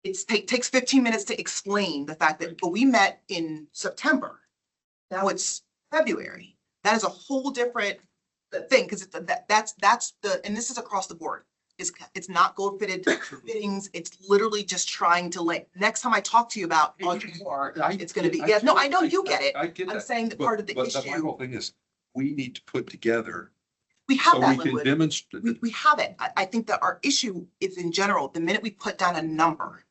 It takes 15 minutes to explain the fact that, but we met in September. Now it's February. That is a whole different thing, because that's the, and this is across the board. It's not gold fitted fittings. It's literally just trying to next time I talk to you about Audrey Moore, it's gonna be, yeah, no, I know you get it. I get I'm that. saying that part of the My issue, whole thing is, we need to put together, we have so that, we can Linwood. demonstrate. We have it. I think that our issue is in general, the minute we put down a number,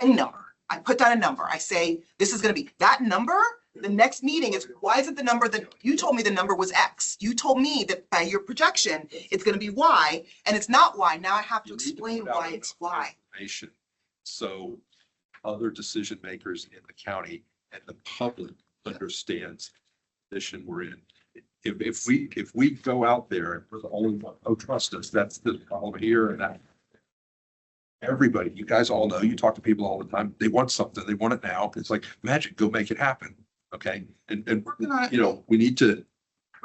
any number, I put down a number, I say, this is gonna be that number. The next meeting is, why is it the number that you told me the number was X? You told me that by your projection, it's gonna be Y, and it's not Y. Now I have to You need to explain put out why it's Y. information So other decision makers in the county and the public understands the position we're in. If we go out there and we're the only one, oh, trust us, that's the problem here and that. Everybody, you guys all know, you talk to people all the time, they want something, they want it now. It's like magic, go make it happen. Okay, and Working on it. you know, we need to,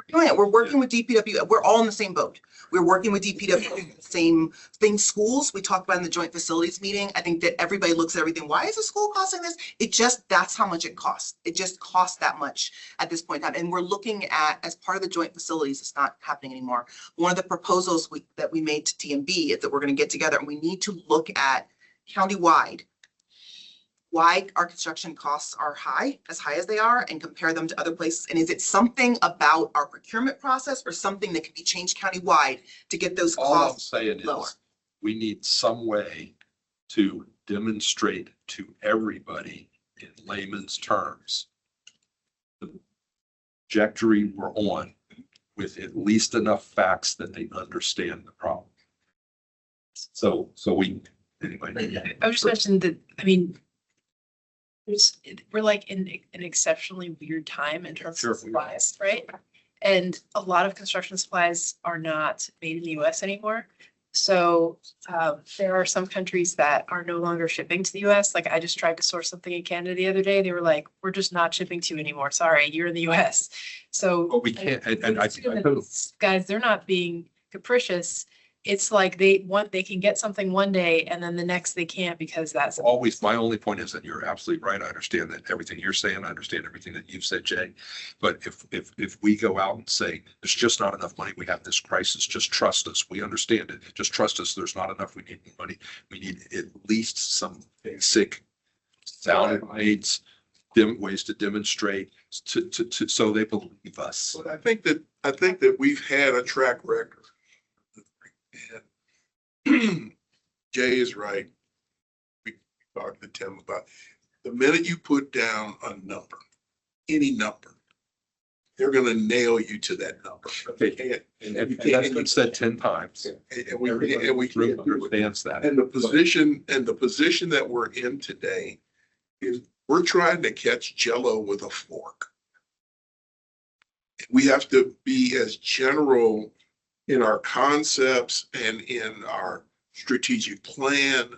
Doing it. We're working with DPW. We're all in the same boat. We're working with DPW, same thing. Schools, we talked about in the joint facilities meeting. I think that everybody looks at everything. Why is the school costing this? It just, that's how much it costs. It just costs that much at this point in time. And we're looking at, as part of the joint facilities, it's not happening anymore. One of the proposals that we made to TMB is that we're going to get together and we need to look at countywide why our construction costs are as high as they are, and compare them to other places. And is it something about our procurement process or something that can be changed countywide to get those all I'm costs saying lower? is, we need some way to demonstrate to everybody in layman's terms the trajectory we're on with at least enough facts that they understand the problem. So we, anyway. I was just mentioning that, I mean, we're like in an exceptionally weird time in terms Sure, of we are. supplies, right? And a lot of construction supplies are not made in the US anymore. So there are some countries that are no longer shipping to the US. Like I just tried to source something in Canada the other day. They were like, we're just not shipping to you anymore. Sorry, you're in the US. So. But we can't, and I These guys, they're not being capricious. It's like they can get something one day and then the next they can't because that's. always, my only point is that you're absolutely right. I understand that everything you're saying. I understand everything that you've said, Jay. But if we go out and say, there's just not enough money, we have this crisis, just trust us. We understand it. Just trust us. There's not enough. We need money. We need at least some basic sound bites, ways to demonstrate so they believe us. But I think that we've had a track record. And Jay is right. We talked to Tim about the minute you put down a number, any number, they're gonna nail you to that number. Okay, and that's been said 10 times. And we Everybody can't do it. understands that. And the position that we're in today is we're trying to catch Jello with a fork. We have to be as general in our concepts and in our strategic plan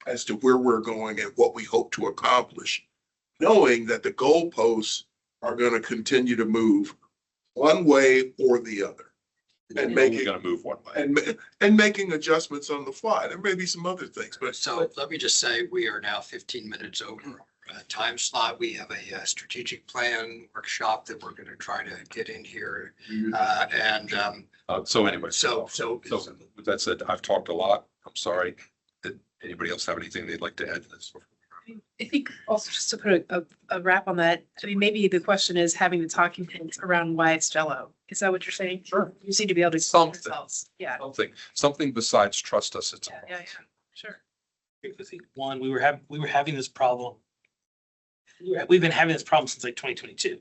as to where we're going and what we hope to accomplish, knowing that the goalposts are going to continue to move one way or the other. And We're making gonna move one way. and making adjustments on the fly. There may be some other things, but So let me just say, we are now 15 minutes over time slot. We have a strategic plan workshop that we're going to try to get in here. So anyway, So with that said, I've talked a lot. I'm sorry. Did anybody else have anything they'd like to add to this? I think also just to put a wrap on that, I mean, maybe the question is having the talking points around why it's Jell-O. Is that what you're saying? Sure. You seem to be able to. explain Something. yourselves. Yeah, Something besides trust us. It's. yeah, sure. One, we were having this problem. We've been having this problem since like 2022.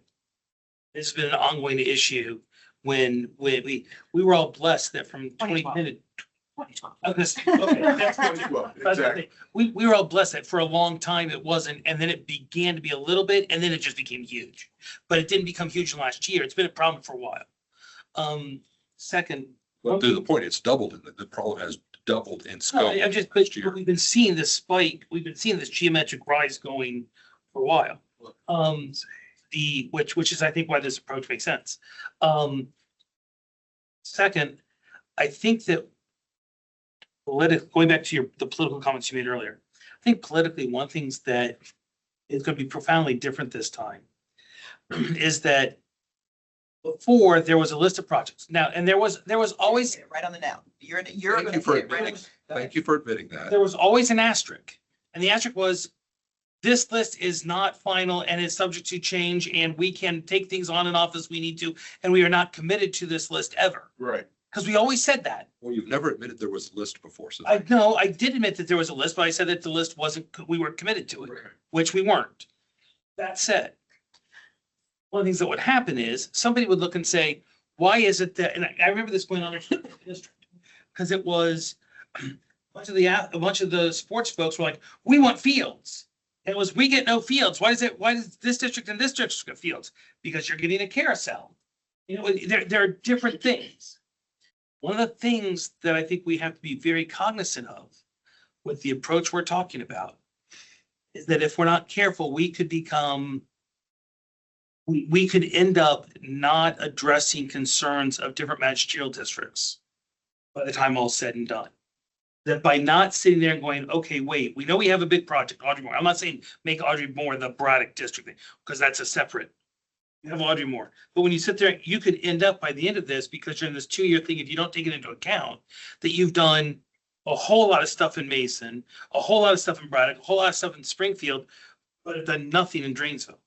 It's been an ongoing issue when we were all blessed that from 2010 to. Exactly. We were all blessed that for a long time it wasn't, and then it began to be a little bit, and then it just became huge. But it didn't become huge in last year. It's been a problem for a while. Second. Well, to the point, it's doubled, and the problem has doubled in No, scope. I'm just, but we've been seeing this spike, we've been seeing this geometric rise going for a while. Which is, I think, why this approach makes sense. Second, I think that going back to the political comments you made earlier, I think politically, one of the things that is going to be profoundly different this time is that before there was a list of projects now, and there was always Right on the nail. You're Thank going you to for hit it right. admitting- Thank you for admitting that. there was always an asterisk, and the asterisk was this list is not final and is subject to change, and we can take things on and off as we need to, and we are not committed to this list ever. Right. Because we always said that. Well, you've never admitted there was a list before, so. I did admit that there was a list, but I said that the list we weren't committed to it, which we weren't. That said, one of the things that would happen is somebody would look and say, why is it that, and I remember this going on in the district, because it was a bunch of the sports folks were like, we want fields. And it was, we get no fields. Why does this district and this district get fields? Because you're getting a carousel. You know, there are different things. One of the things that I think we have to be very cognizant of with the approach we're talking about is that if we're not careful, we could end up not addressing concerns of different magisterial districts by the time all's said and done. That by not sitting there and going, okay, wait, we know we have a big project, Audrey Moore. I'm not saying make Audrey Moore the Braddock district thing, because that's a separate. You have Audrey Moore. But when you sit there, you could end up by the end of this, because you're in this 2-year thing, if you don't take it into account, that you've done a whole lot of stuff in Mason, a whole lot of stuff in Braddock, a whole lot of stuff in Springfield, but have done nothing in Drainsville,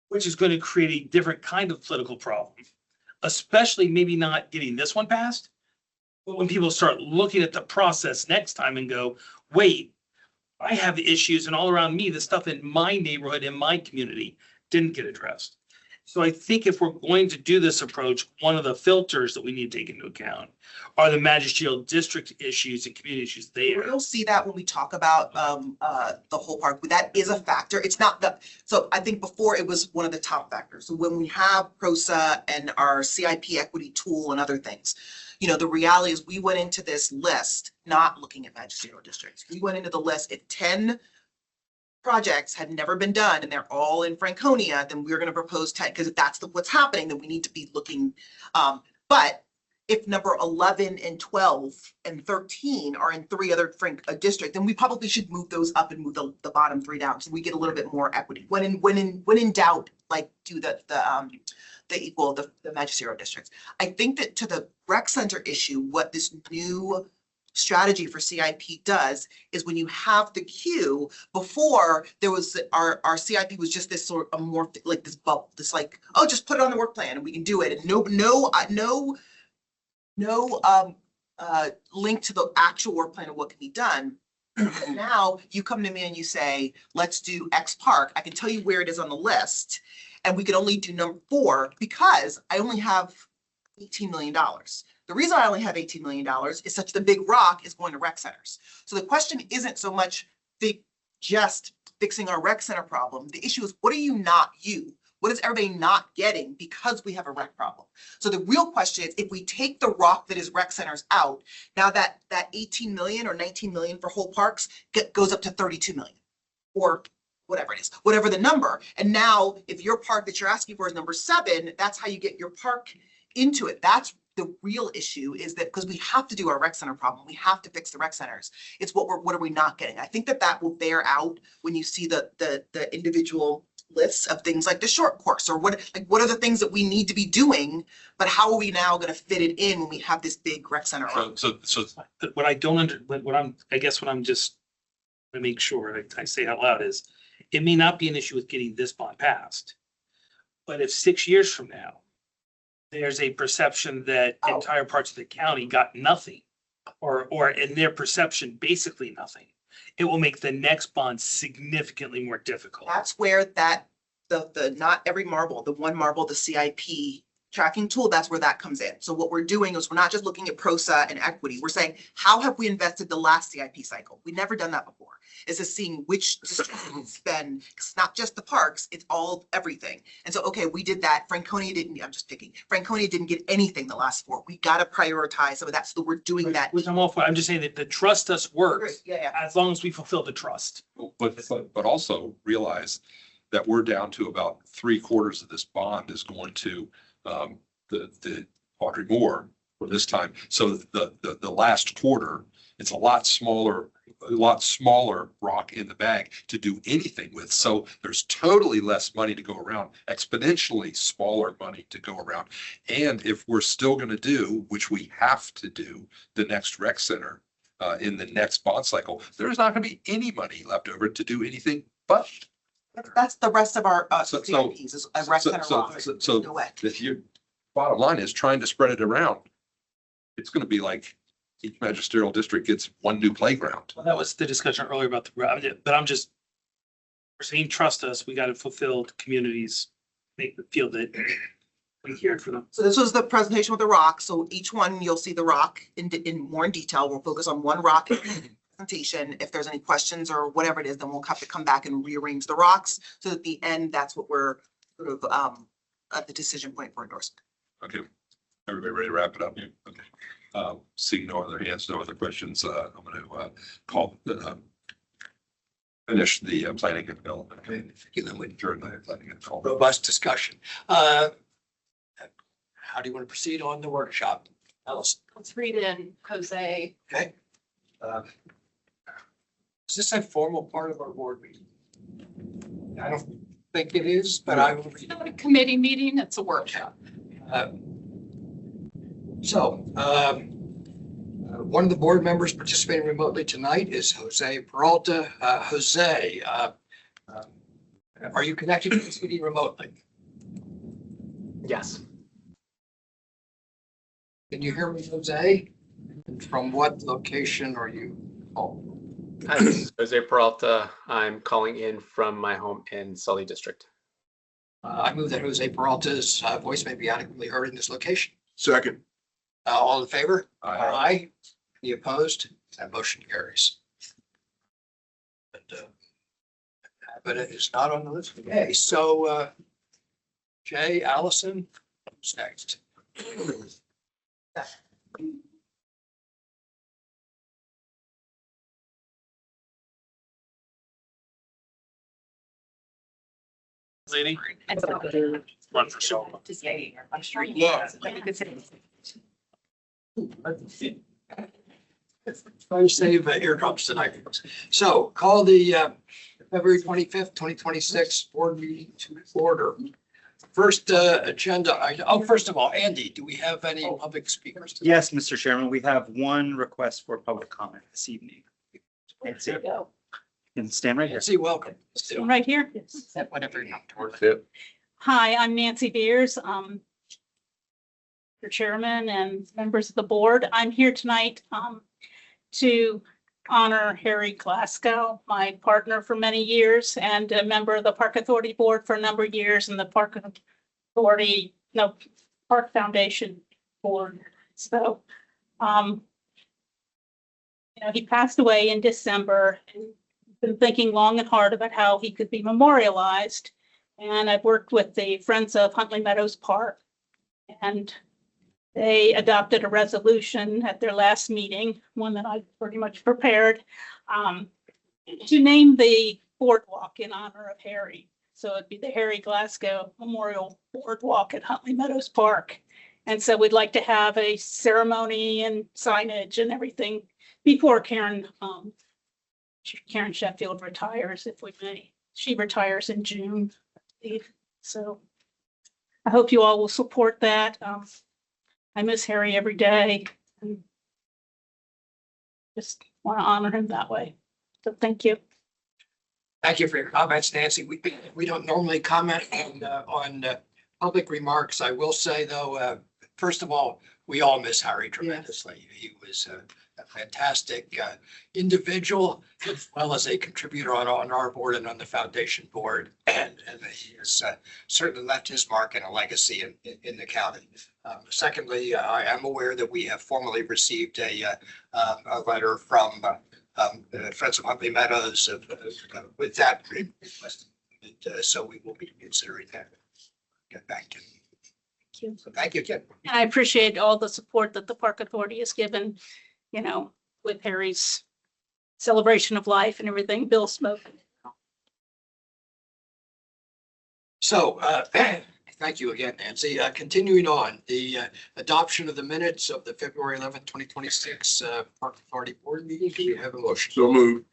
which is going to create a different kind of political problem, especially maybe not getting this one passed. But when people start looking at the process next time and go, wait, I have issues, and all around me, the stuff in my neighborhood, in my community didn't get addressed. So I think if we're going to do this approach, one of the filters that we need to take into account are the magisterial district issues and community issues there. You'll see that when we talk about the whole park. That is a factor. It's not so I think before it was one of the top factors. So when we have PROSA and our CIP equity tool and other things, you know, the reality is we went into this list not looking at magisterial districts. We went into the list at 10 projects had never been done and they're all in Franconia, then we're going to propose 10, because if that's what's happening, then we need to be looking. But if number 11 and 12 and 13 are in 3 other districts, then we probably should move those up and move the bottom 3 down, so we get a little bit more equity. When in doubt, like do the magisterial districts. I think that to the rec center issue, what this new strategy for CIP does is when you have the queue, before there was our CIP was just this sort of more like this bubble, this like, oh, just put it on the work plan and we can do it. And no link to the actual work plan of what can be done. Now you come to me and you say, let's do X park. I can tell you where it is on the list. And we can only do number 4 because I only have $18 million. The reason I only have $18 million is such the big rock is going to rec centers. So the question isn't so much just fixing our rec center problem. The issue is, what are you not you? What is everybody not getting because we have a rec problem? So the real question is, if we take the rock that is rec centers out, now that 18 million or 19 million for whole parks goes up to 32 million or whatever it is, whatever the number. And now if your park that you're asking for is number 7, that's how you get your park into it. That's the real issue is that, because we have to do our rec center problem, we have to fix the rec centers. It's what are we not getting? I think that will bear out when you see the individual lists of things like the short course, or what are the things that we need to be doing, but how are we now gonna fit it in when we have this big rec center? So What I don't I guess what I'm just to make sure I say out loud is, it may not be an issue with getting this bond passed. But if 6 years from now, there's a perception that Oh. entire parts of the county got nothing, or in their perception, basically nothing, it will make the next bond significantly more difficult. That's where the not every marble, the one marble, the CIP tracking tool, that's where that comes in. So what we're doing is we're not just looking at PROSA and equity. We're saying, how have we invested the last CIP cycle? We've never done that before. It's just seeing which spend, it's not just the parks, it's all everything. And so, okay, we did that. Franconia didn't, I'm just picking, Franconia didn't get anything the last 4. We got to prioritize some of that. So we're doing that. Which I'm all for. I'm just saying that the trust us works Yeah. as long as we fulfill the trust. but also realize that we're down to about 3/4 of this bond is going to the Audrey Moore for this time. So the last quarter, it's a lot smaller rock in the bag to do anything with. So there's totally less money to go around, exponentially smaller money to go around. And if we're still going to do, which we have to do, the next rec center in the next bond cycle, there's not going to be any money left over to do anything but. That's the rest of our So- CIPs is a rec center rock. So No way. if you, bottom line is trying to spread it around. It's gonna be like each magisterial district gets one new playground. Well, that was the discussion earlier about but I'm just, we're saying, trust us, we got to fulfill the communities, make them feel that we cared for them. So this was the presentation with the rock. So each one, you'll see the rock in more in detail. We'll focus on one rock presentation. If there's any questions or whatever it is, then we'll have to come back and rearrange the rocks. So at the end, that's what we're sort of at the decision point for endorsement. Okay, everybody ready to wrap it up? Okay. Seeing no other hands, no other questions, I'm gonna call finish the planning and development. Okay, then we adjourn the planning and development. Robust discussion. How do you want to proceed on the workshop? Allison, Let's read in Jose. okay? Is this a formal part of our board meeting? I don't think it is, but I will read It's it. not a committee meeting, it's a workshop. One of the board members participating remotely tonight is Jose Peralta. Jose, are you connected to this meeting remotely? Yes. Can you hear me, Jose? From what location are you? Oh, Hi, this is Jose Peralta. I'm calling in from my home in Sully District. I move that Jose Peralta's voice may be adequately heard in this location. Second, All in favor? Aye. Any opposed? That motion carries. But it is not on the list. Okay, so Jay, Allison, who's next? Lady, run for solo. Yeah. Trying to save eardrops tonight. So call the February 25th, 2026 board meeting to order. First agenda, first of all, Andy, do we have any public speakers? tonight? Yes, Mr. Chairman, we have one request for public comment this evening. Nancy, you can stand right here. Nancy, welcome. Right here? Whatever. Hi, I'm Nancy Beers, your chairman and members of the board. I'm here tonight to honor Harry Glasgow, my partner for many years and a member of the Park Authority Board for a number of years and the Park Foundation Board. So, he passed away in December and been thinking long and hard about how he could be memorialized. And I've worked with the Friends of Huntley Meadows Park, and they adopted a resolution at their last meeting, one that I pretty much prepared, to name the boardwalk in honor of Harry. So it'd be the Harry Glasgow Memorial Boardwalk at Huntley Meadows Park. And so we'd like to have a ceremony and signage and everything before Karen Sheffield retires, if we may. She retires in June, I believe. So I hope you all will support that. I miss Harry every day and just want to honor him that way. So thank you. Thank you for your comments, Nancy. We don't normally comment on public remarks. I will say, though, first of all, we all miss Harry tremendously. He was a fantastic individual, as well as a contributor on our board and on the foundation board. And he has certainly left his mark and a legacy in the county. Secondly, I am aware that we have formally received a letter from Friends of Huntley Meadows with that request. So we will be considering that. Get back to. Thank you. So thank you again. And I appreciate all the support that the Park Authority has given, you know, with Harry's celebration of life and everything. Bill spoke. So thank you again, Nancy. Continuing on, the adoption of the minutes of the February 11th, 2026 Park Authority Board meeting. Do we have a motion? So moved.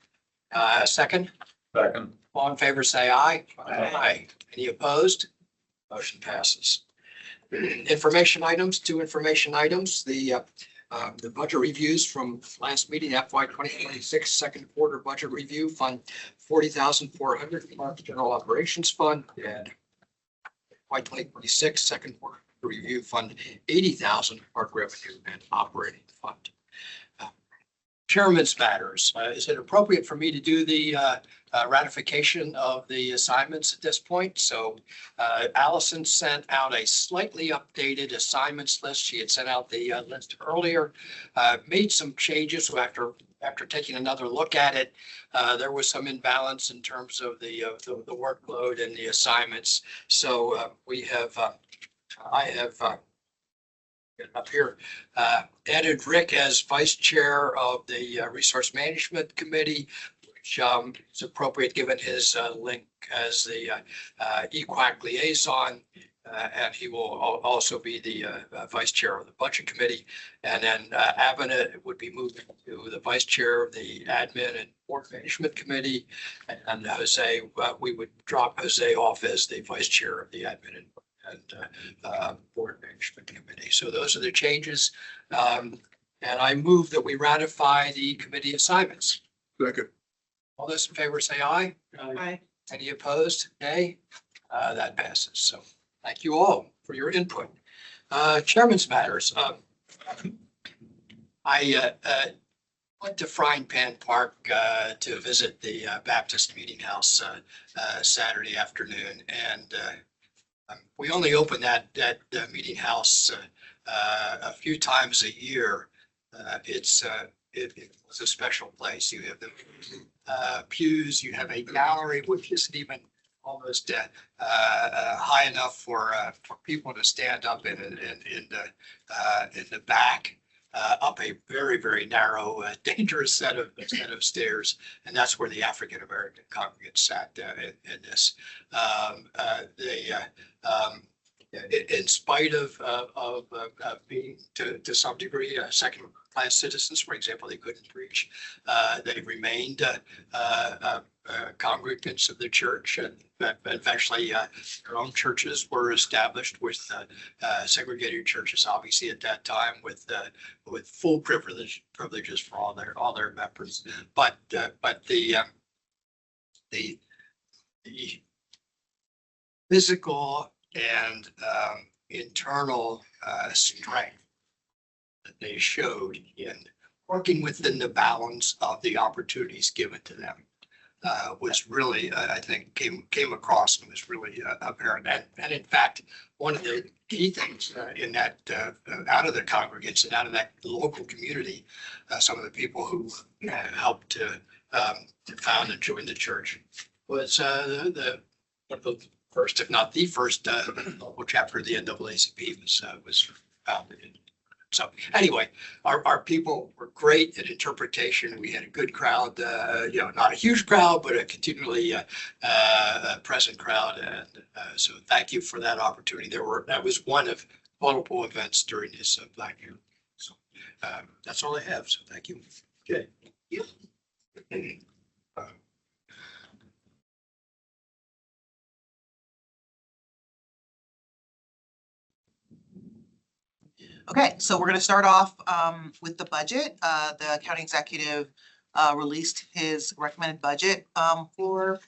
Second, Second. all in favor, say aye. Aye. Any opposed? Motion passes. Information items, two information items, the budget reviews from last meeting, FY 2026 second quarter budget review, fund 40,400, Park General Operations Fund, and FY 2026 second quarter review, fund 80,000, Park Revenue and Operating Fund. Chairman's matters. Is it appropriate for me to do the ratification of the assignments at this point? So Allison sent out a slightly updated assignments list. She had sent out the list earlier, made some changes after taking another look at it. There was some imbalance in terms of the workload and the assignments. So I have up here, added Rick as vice chair of the Resource Management Committee, which is appropriate given his link as the EQUAC liaison. And he will also be the vice chair of the Budget Committee. And then Abinant would be moving to the vice chair of the Admin and Board Management Committee. And Jose, we would drop Jose off as the vice chair of the Admin and Board Management Committee. So those are the changes. And I move that we ratify the committee assignments. Second. All those in favor say aye. Aye. Any opposed? Nay. That passes. So thank you all for your input. Chairman's matters. I went to Frying Pan Park to visit the Baptist Meeting House Saturday afternoon, and we only open that meeting house a few times a year. It was a special place. You have the pews, you have a gallery, which isn't even almost high enough for people to stand up in the back. Up a very, very narrow, dangerous set of stairs, and that's where the African American congregants sat in this. In spite of being to some degree second-class citizens, for example, they couldn't preach. They remained congregants of the church, and eventually their own churches were established with segregated churches, obviously at that time, with full privileges for all their members. But the physical and internal strength that they showed in working within the bounds of the opportunities given to them was really, I think, came across and was really apparent. And in fact, one of the key things in that, out of the congregants and out of that local community, some of the people who helped to found and join the church was the first, if not the first, local chapter of the NAACP was founded. So anyway, our people were great at interpretation. We had a good crowd, not a huge crowd, but a continually present crowd. And so thank you for that opportunity. That was one of multiple events during this Black Year. So that's all I have. So thank you. Okay. Yeah. Okay, so we're gonna start off with the budget. The county executive released his recommended budget for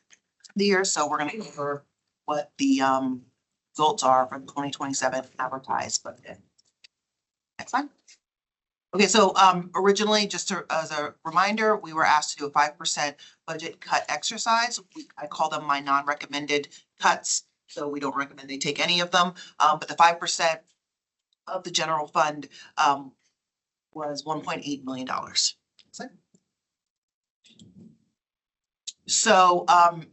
the year, so we're gonna cover what the results are for the 2027 advertised budget. Next slide. Okay, so originally, as a reminder, we were asked to do a 5% budget cut exercise. I call them my non-recommended cuts, so we don't recommend they take any of them. But the 5% of the general fund was $1.8 million. So on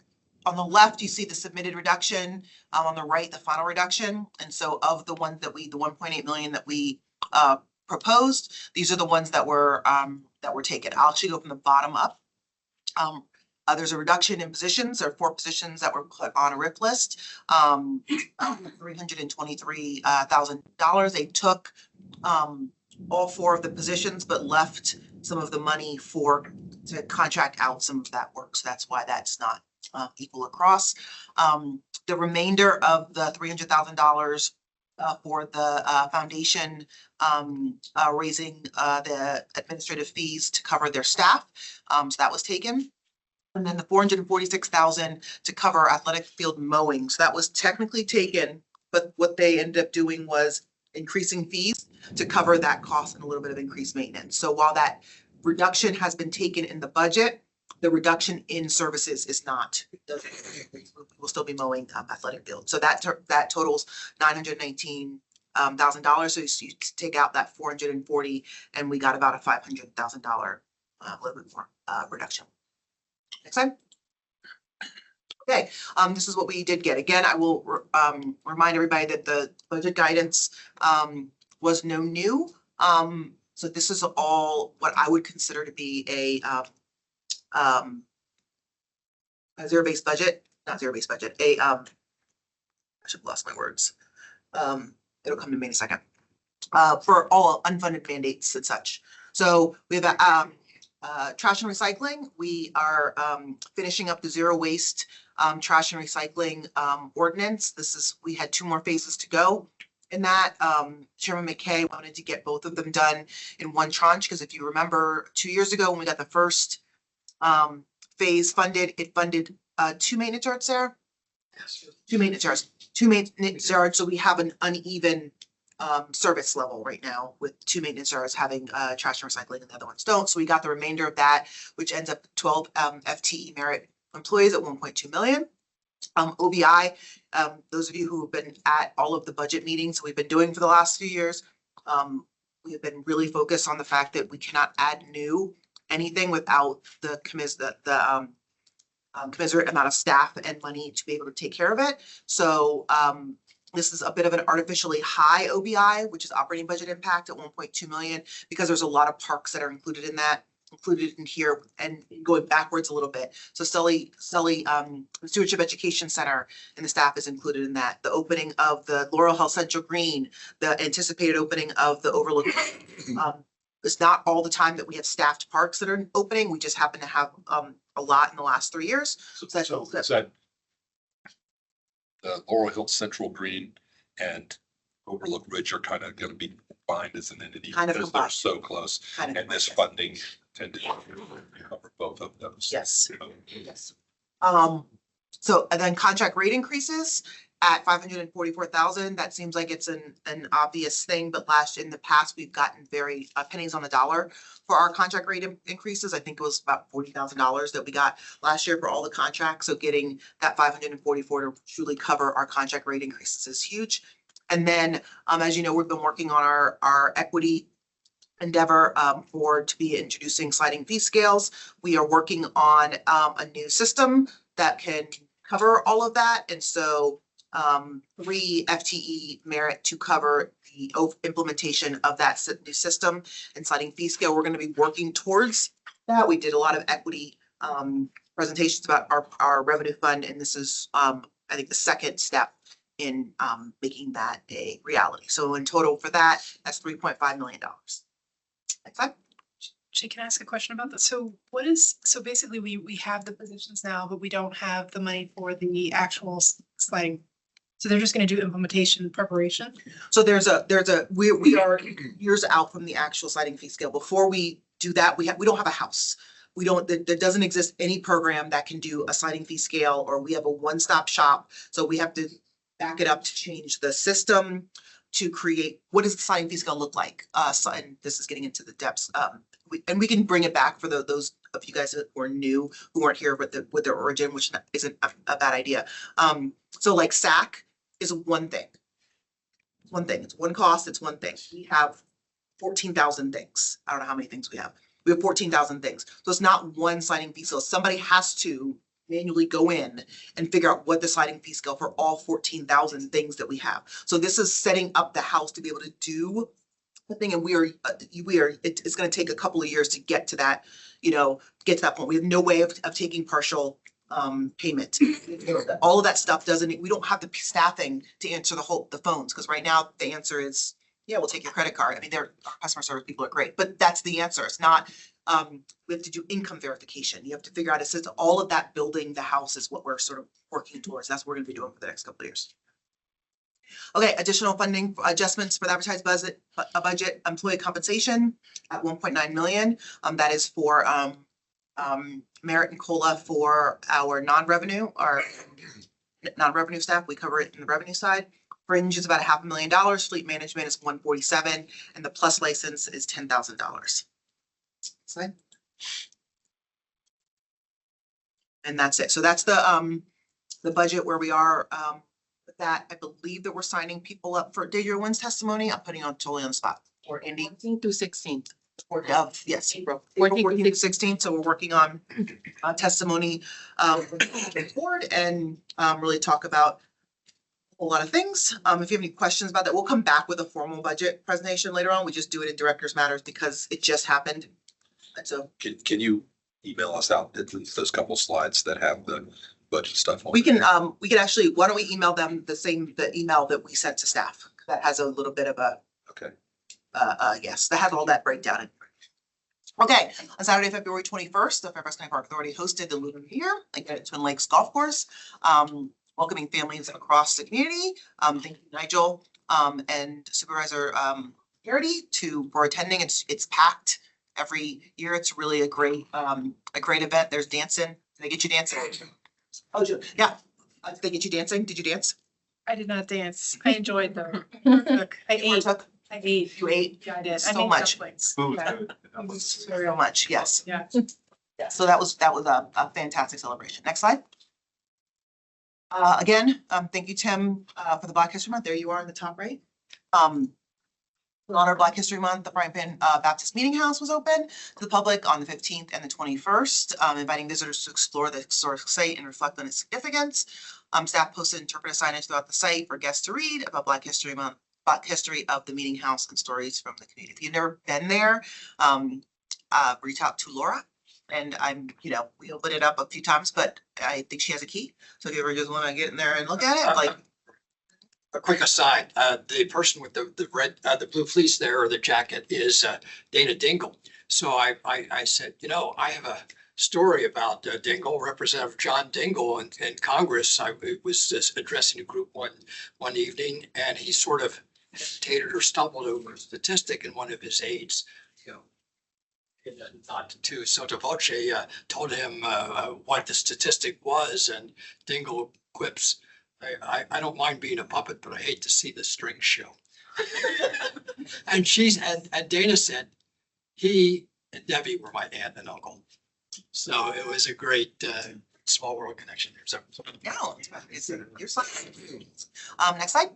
the left, you see the submitted reduction, on the right, the final reduction. And so of the ones that the 1.8 million that we proposed, these are the ones that were taken. I'll actually go from the bottom up. There's a reduction in positions. There are 4 positions that were put on a RIF list. $323,000. They took all 4 of the positions, but left some of the money to contract out some of that work. So that's why that's not equal across. The remainder of the $300,000 for the foundation raising the administrative fees to cover their staff. So that was taken. And then the $446,000 to cover athletic field mowing. So that was technically taken, but what they ended up doing was increasing fees to cover that cost and a little bit of increased maintenance. So while that reduction has been taken in the budget, the reduction in services is not. We'll still be mowing athletic fields. So that totals $919,000. So you take out that 440, and we got about a $500,000 little bit more reduction. Next slide. Okay, this is what we did get. Again, I will remind everybody that the budget guidance was no new. So this is all what I would consider to be a zero-based budget, not zero-based budget, I should have lost my words. It'll come to me in a second. For all unfunded mandates and such. So we have trash and recycling. We are finishing up the zero waste trash and recycling ordinance. We had 2 more phases to go in that. Chairman McKay wanted to get both of them done in one tranche, because if you remember 2 years ago when we got the first phase funded, it funded 2 maintenance yards there. Yes. 2 maintenance yards. So we have an uneven service level right now, with 2 maintenance yards having trash and recycling and the other ones don't. So we got the remainder of that, which ends up 12 FTE merit employees at 1.2 million. OBI, those of you who have been at all of the budget meetings we've been doing for the last few years, we have been really focused on the fact that we cannot add anything without the commensurate amount of staff and money to be able to take care of it. So this is a bit of an artificially high OBI, which is operating budget impact at 1.2 million, because there's a lot of parks that are included in here, and going backwards a little bit. So Sully Stewardship Education Center and the staff is included in that. The opening of the Laurel Hill Central Green, the anticipated opening of the Overlook. It's not all the time that we have staffed parks that are opening. We just happen to have a lot in the last 3 years. So is that the Laurel Hill Central Green and Overlook Ridge are kind of going to be combined as an entity, Kind of because they're combined. so close, Kind of and this combined. funding tended to cover both of those. Yes. Yes. So, and then contract rate increases at 544,000. That seems like it's an obvious thing, but in the past, we've gotten very pennies on the dollar for our contract rate increases. I think it was about $40,000 that we got last year for all the contracts. So getting that 544 to truly cover our contract rate increases is huge. And then, as you know, we've been working on our equity endeavor to be introducing sliding fee scales. We are working on a new system that can cover all of that. And so 3 FTE merit to cover the implementation of that new system and sliding fee scale. We're going to be working towards that. We did a lot of equity presentations about our revenue fund, and this is I think the second step in making that a reality. So in total for that, that's $3.5 million. Next slide. Jay, can I ask a question about that? So so basically we have the positions now, but we don't have the money for the actual sliding. So they're just gonna do implementation preparation? So we are years out from the actual sliding fee scale. Before we do that, we don't have a house. There doesn't exist any program that can do a sliding fee scale, or we have a one-stop shop. So we have to back it up to change the system to create, what does the sliding fee scale look like? And this is getting into the depths. We can bring it back for those of you guys who are new, who weren't here with their origin, which isn't a bad idea. So like SAC is one thing. It's one thing. It's one cost. It's one thing. We have 14,000 things. I don't know how many things we have. We have 14,000 things. So it's not one sliding fee scale. Somebody has to manually go in and figure out what the sliding fee scale for all 14,000 things that we have. So this is setting up the house to be able to do the thing. And it's going to take a couple of years to get to that, get to that point. We have no way of taking partial payment. All of that stuff we don't have the staffing to answer the phones, because right now the answer is, yeah, we'll take your credit card. I mean, our customer service people are great, but that's the answer. It's not, we have to do income verification. You have to figure out a system. All of that building the house is what we're sort of working towards. That's what we're gonna be doing for the next couple of years. Okay, additional funding adjustments for the advertised budget, employee compensation at 1.9 million. That is for merit and COLA for our non-revenue staff. We cover it in the revenue side. Fringe is about $500,000. Fleet management is 147, and the plus license is $10,000. Slide. And that's it. So that's the budget where we are with that. I believe that we're signing people up for Wyn's testimony. I'm putting on totally on the spot. Or Andy. 14th through 16th. Yes, April 14th to 16th. So we're working on testimony board and really talk about a lot of things. If you have any questions about that, we'll come back with a formal budget presentation later on. We just do it in Directors Matters because it just happened. And so Can you email us out at least those couple slides that have the budget stuff on? we can actually, why don't we email them the email that we sent to staff that has a little bit of a, Okay. yes, that has all that breakdown in. Okay, on Saturday, February 21st, the Fairfax County Park Authority hosted the Lunar New Year again at Twin Lakes Golf Course, welcoming families across the community. Thank you, Nigel, and Supervisor Garrity for attending. It's packed every year. It's really a great event. There's dancing. Did they get you dancing? Oh, yeah. Did they get you dancing? Did you dance? I did not dance. I enjoyed them. I ate. You ate? Yeah, I did. I So made much. dumplings. Food. Yeah. Very much, yes. Yeah. Yeah, so that was a fantastic celebration. Next slide. Again, thank you, Tim, for the Black History Month. There you are in the top right. In honor of Black History Month, the Frying Pan Baptist Meeting House was open to the public on the 15th and the 21st, inviting visitors to explore the historic site and reflect on its significance. Staff posted interpretive signage throughout the site for guests to read about Black History Month, Black history of the Meeting House, and stories from the community. If you've never been there, reach out to Laura. And we opened it up a few times, but I think she has a key. So if you ever just want to get in there and look at it, like. A quick aside, the person with the red, the blue fleece there, or the jacket, is Dana Dingle. So I said, I have a story about Dingle, Representative John Dingle in Congress. I was just addressing a group one evening, and he sort of hesitated or stumbled over a statistic, and one of his aides, not too sotto voce, told him what the statistic was, and Dingle quips, I don't mind being a puppet, but I hate to see the strings show. And Dana said, he and Debbie were my aunt and uncle. So it was a great small world connection there. So Your slide. Next slide.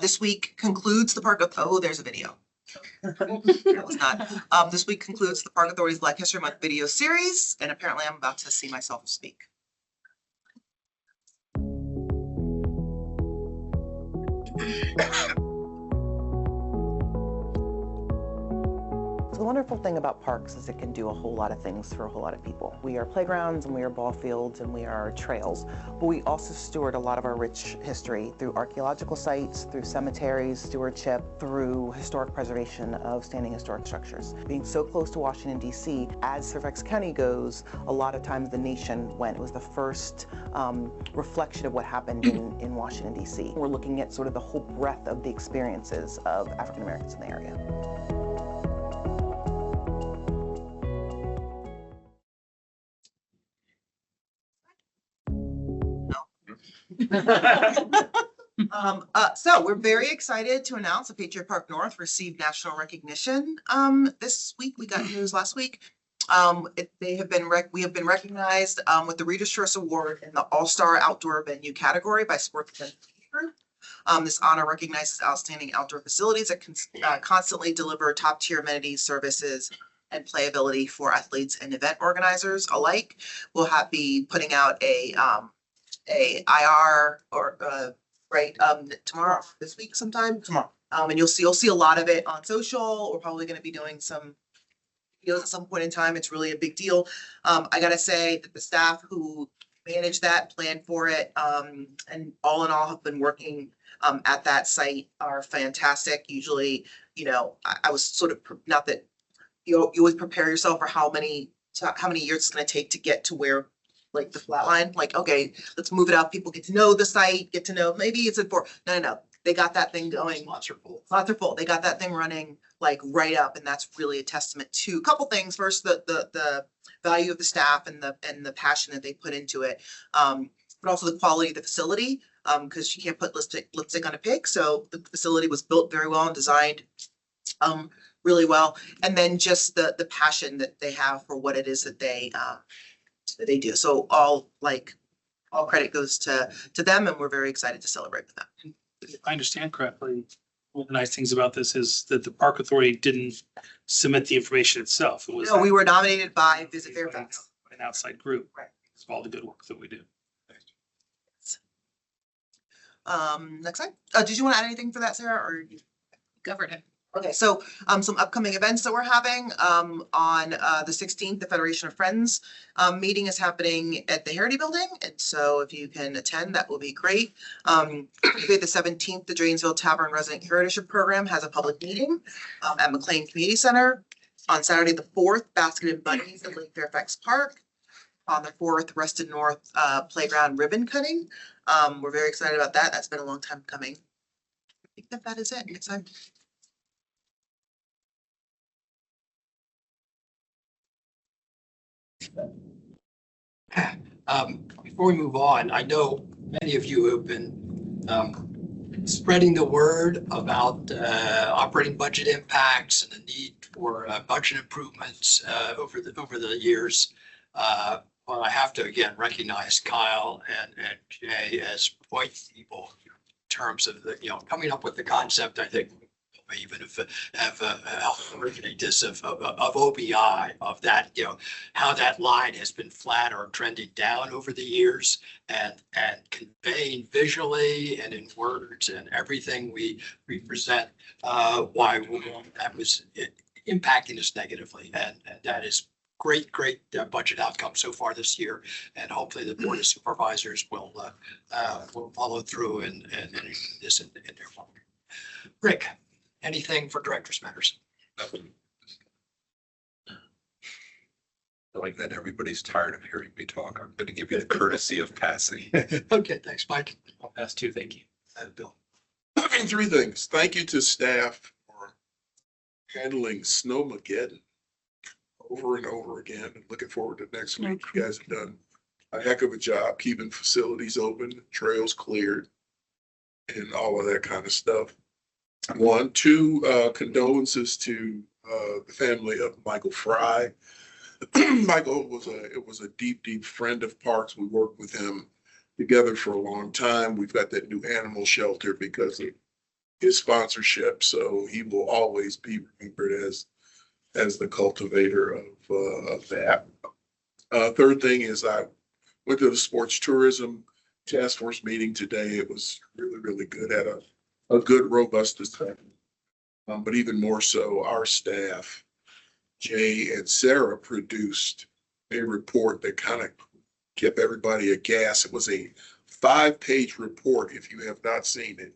This week concludes the Park of, there's a video. That was not. This week concludes the Park Authority's Black History Month video series, and apparently I'm about to see myself speak. The wonderful thing about parks is it can do a whole lot of things for a whole lot of people. We are playgrounds and we are ball fields and we are trails, but we also steward a lot of our rich history through archaeological sites, through cemeteries, stewardship, through historic preservation of standing historic structures. Being so close to Washington, D.C., as Fairfax County goes, a lot of times the nation went. It was the first reflection of what happened in Washington, D.C. We're looking at sort of the whole breadth of the experiences of African Americans in the area. So we're very excited to announce that Patriot Park North received national recognition this week. We got news last week. We have been recognized with the Reader's Choice Award in the All-Star Outdoor Venue category by Sports Group. This honor recognizes outstanding outdoor facilities that constantly deliver top-tier amenities, services, and playability for athletes and event organizers alike. We'll be putting out a IR or tomorrow, this week sometime. Tomorrow. And you'll see a lot of it on social. We're probably going to be doing some videos at some point in time. It's really a big deal. I gotta say that the staff who managed that, planned for it, and all in all have been working at that site are fantastic. Usually, you know, I was sort of, not that you always prepare yourself for how many years it's going to take to get to where, like, the flat line, like, okay, let's move it up. People get to know the site, get to know, maybe it's at 4. No. They got that thing going. Lots are full. They got that thing running like right up. And that's really a testament to a couple things. First, the value of the staff and the passion that they put into it. But also the quality of the facility. Because you can't put lipstick on a pig. So the facility was built very well and designed really well. And then just the passion that they have for what it is that they do. So all credit goes to them, and we're very excited to celebrate with them. If I understand correctly, one of the nice things about this is that the Park Authority didn't submit the information itself. It was No, we were nominated by Visit Fairfax. an outside group. Right. It's all the good work that we do. Next slide. Did you want to add anything for that, Sarah, or you Covered it. Okay, so some upcoming events that we're having on the 16th, the Federation of Friends meeting is happening at the Heritage Building. And so if you can attend, that will be great. The 17th, the Drainsville Tavern Resident Curatorship Program has a public meeting at McLean Community Center. On Saturday, the 4th, Basket and Bunnies at Lake Fairfax Park. On the 4th, Reston North Playground Ribbon Cutting. We're very excited about that. That's been a long time coming. I think that is it. Next time. Before we move on, I know many of you have been spreading the word about operating budget impacts and the need for budget improvements over the years. Well, I have to again recognize Kyle and Jay as point people in terms of the, coming up with the concept. I think even if helped originate this of OBI, of that, how that line has been flat or trending down over the years, and conveying visually and in words and everything we present why that was impacting us negatively, and that is great budget outcome so far this year, and hopefully the Board of Supervisors will follow through and this in their work. Rick, anything for Director's Matters? I like that everybody's tired of hearing me talk. I'm going to give you the courtesy of passing. Okay, thanks, Mike. I'll pass 2, thank you. Bill. 3 things. Thank you to staff for handling Snowmageddon over and over again, and looking forward to next week. You guys have done a heck of a job keeping facilities open, trails cleared, and all of that kind of stuff. 1, 2, condolences to the family of Michael Fry. Michael was a deep friend of Parks. We worked with him together for a long time. We've got that new animal shelter because of his sponsorship, so he will always be remembered as the cultivator of that. Third thing is I went to the sports tourism task force meeting today. It was really good. Had a good, robust discussion. But even more so, our staff Jay and Sarah produced a report that kind of kept everybody aghast. It was a 5-page report, if you have not seen it,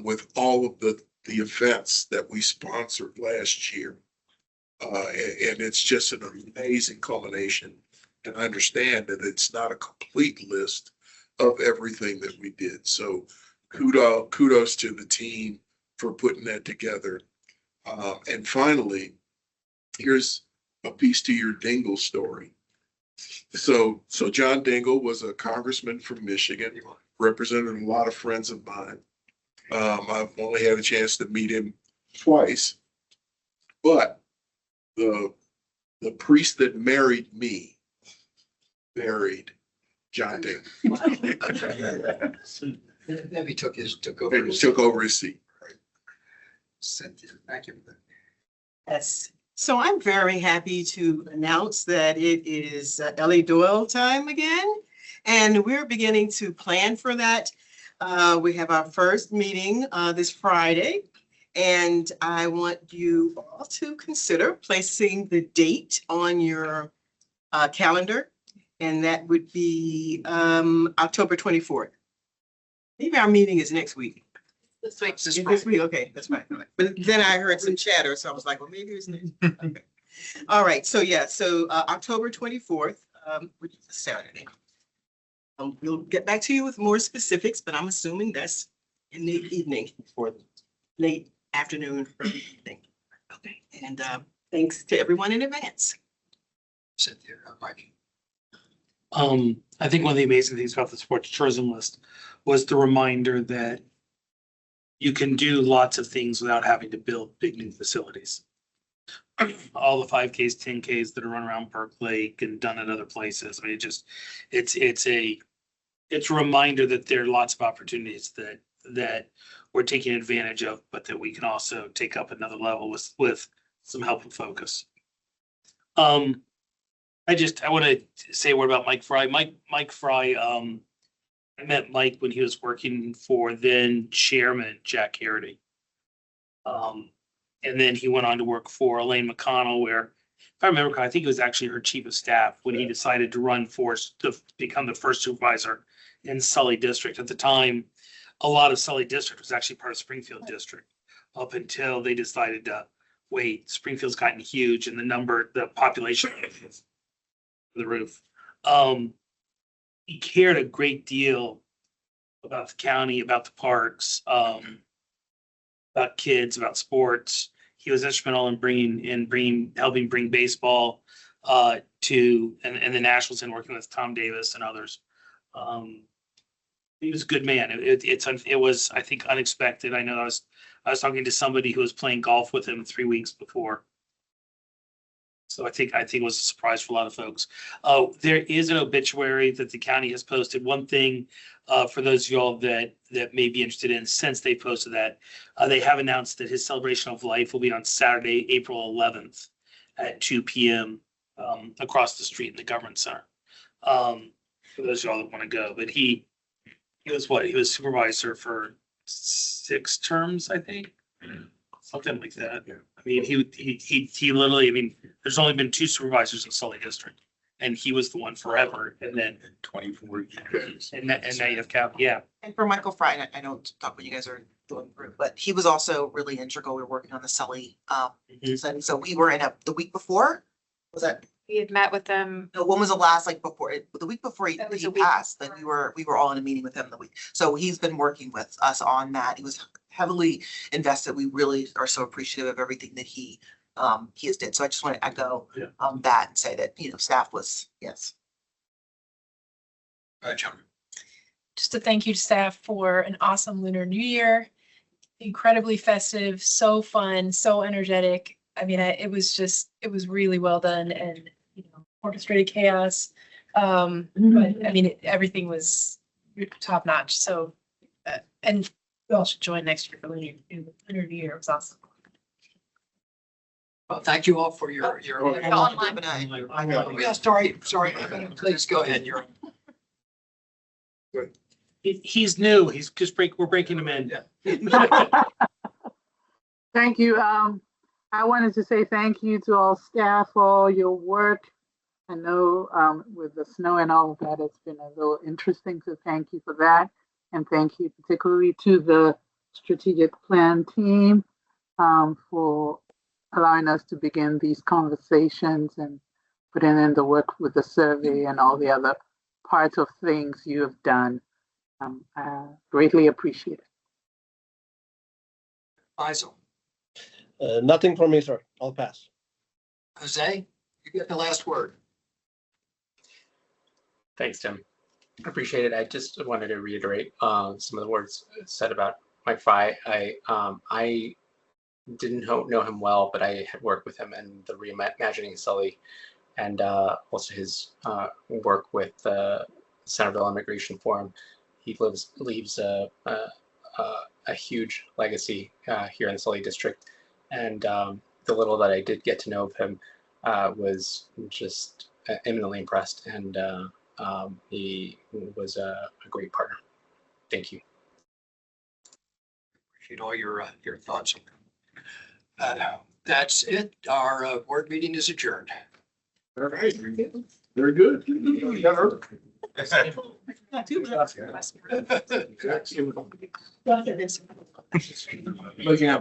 with all of the events that we sponsored last year. And it's just an amazing culmination. And I understand that it's not a complete list of everything that we did. So kudos to the team for putting that together. And finally, here's a piece to your Dingell story. So John Dingell was a congressman from Michigan, represented a lot of friends of mine. I've only had a chance to meet him twice, but the priest that married me married John Dingell. Then he took over. And took over his seat. Cynthia, thank you. Yes. So I'm very happy to announce that it is Ellie Doyle time again, and we're beginning to plan for that. We have our first meeting this Friday, and I want you all to consider placing the date on your calendar, and that would be October 24th. Maybe our meeting is next week. This week. This week, okay, that's fine. But then I heard some chatter, so I was like, well, maybe it's next. Okay. All right, so yeah, so October 24th, which is a Saturday. We'll get back to you with more specifics, but I'm assuming that's in the evening or late afternoon, early evening. Okay, and thanks to everyone in advance. Cynthia, Mike. I think one of the amazing things about the sports tourism list was the reminder that you can do lots of things without having to build big new facilities. All the 5Ks, 10Ks that are run around Park Lake and done at other places. I mean, it's a reminder that there are lots of opportunities that we're taking advantage of, but that we can also take up another level with some help and focus. I want to say a word about Mike Fry. Mike Fry, I met Mike when he was working for then chairman Jack Harity. And then he went on to work for Elaine McConnell, where, if I remember, I think it was actually her chief of staff when he decided to run to become the first supervisor in Sully District. At the time, a lot of Sully District was actually part of Springfield District up until they decided to wait. Springfield's gotten huge and the population is the roof. He cared a great deal about the county, about the parks, about kids, about sports. He was instrumental in helping bring baseball to the Nationals and working with Tom Davis and others. He was a good man. It was, I think, unexpected. I know I was talking to somebody who was playing golf with him 3 weeks before. So I think it was a surprise for a lot of folks. There is an obituary that the county has posted. One thing for those of y'all that may be interested in, since they posted that, they have announced that his celebration of life will be on Saturday, April 11th at 2 p.m. Across the street in the government center. For those of y'all that want to go, but he was he was supervisor for 6 terms, I think. Something like that. Yeah. I mean, he literally, I mean, there's only been 2 supervisors in Sully District, and he was the one forever. And then 24 years. And now you have Cap. Yeah. And for Michael Fry, I don't talk when you guys are going through, but he was also really integral. We were working on the Sully. Study. So we were in the week before. Was that? We had met with them. No, when was the last, like before, the week before he That was a passed, week that we were all in a meeting with him the week. So he's been working with us on that. He was heavily invested. We really are so appreciative of everything that he has did. So I just want to echo that and say that, staff was, yes. All right, John. Just a thank you to staff for an awesome Lunar New Year. Incredibly festive, so fun, so energetic. I mean, it was really well done and, orchestrated chaos. But I mean, everything was top notch. So, and we all should join next year for Lunar New Year. It was awesome. Well, thank you all for your. Online. Yeah, sorry. Please go ahead. He's new. We're breaking him in. Yeah. Thank you. I wanted to say thank you to all staff for all your work. I know with the snow and all of that, it's been a little interesting, so thank you for that. And thank you particularly to the strategic plan team for allowing us to begin these conversations and putting in the work with the survey and all the other parts of things you have done. I greatly appreciate it. Faisal, Nothing from me, sir. I'll pass. Jose, you get the last word. Thanks, Tim. I appreciate it. I just wanted to reiterate some of the words said about Mike Fry. I didn't know him well, but I had worked with him in the Reimagining Sully, and also his work with the Centerville Immigration Forum. He leaves a huge legacy here in the Sully District, and the little that I did get to know of him was just eminently impressed, and he was a great partner. Thank you. Appreciate all your thoughts. That's it. Our board meeting is adjourned. All right. Very good. Not too much. Looking at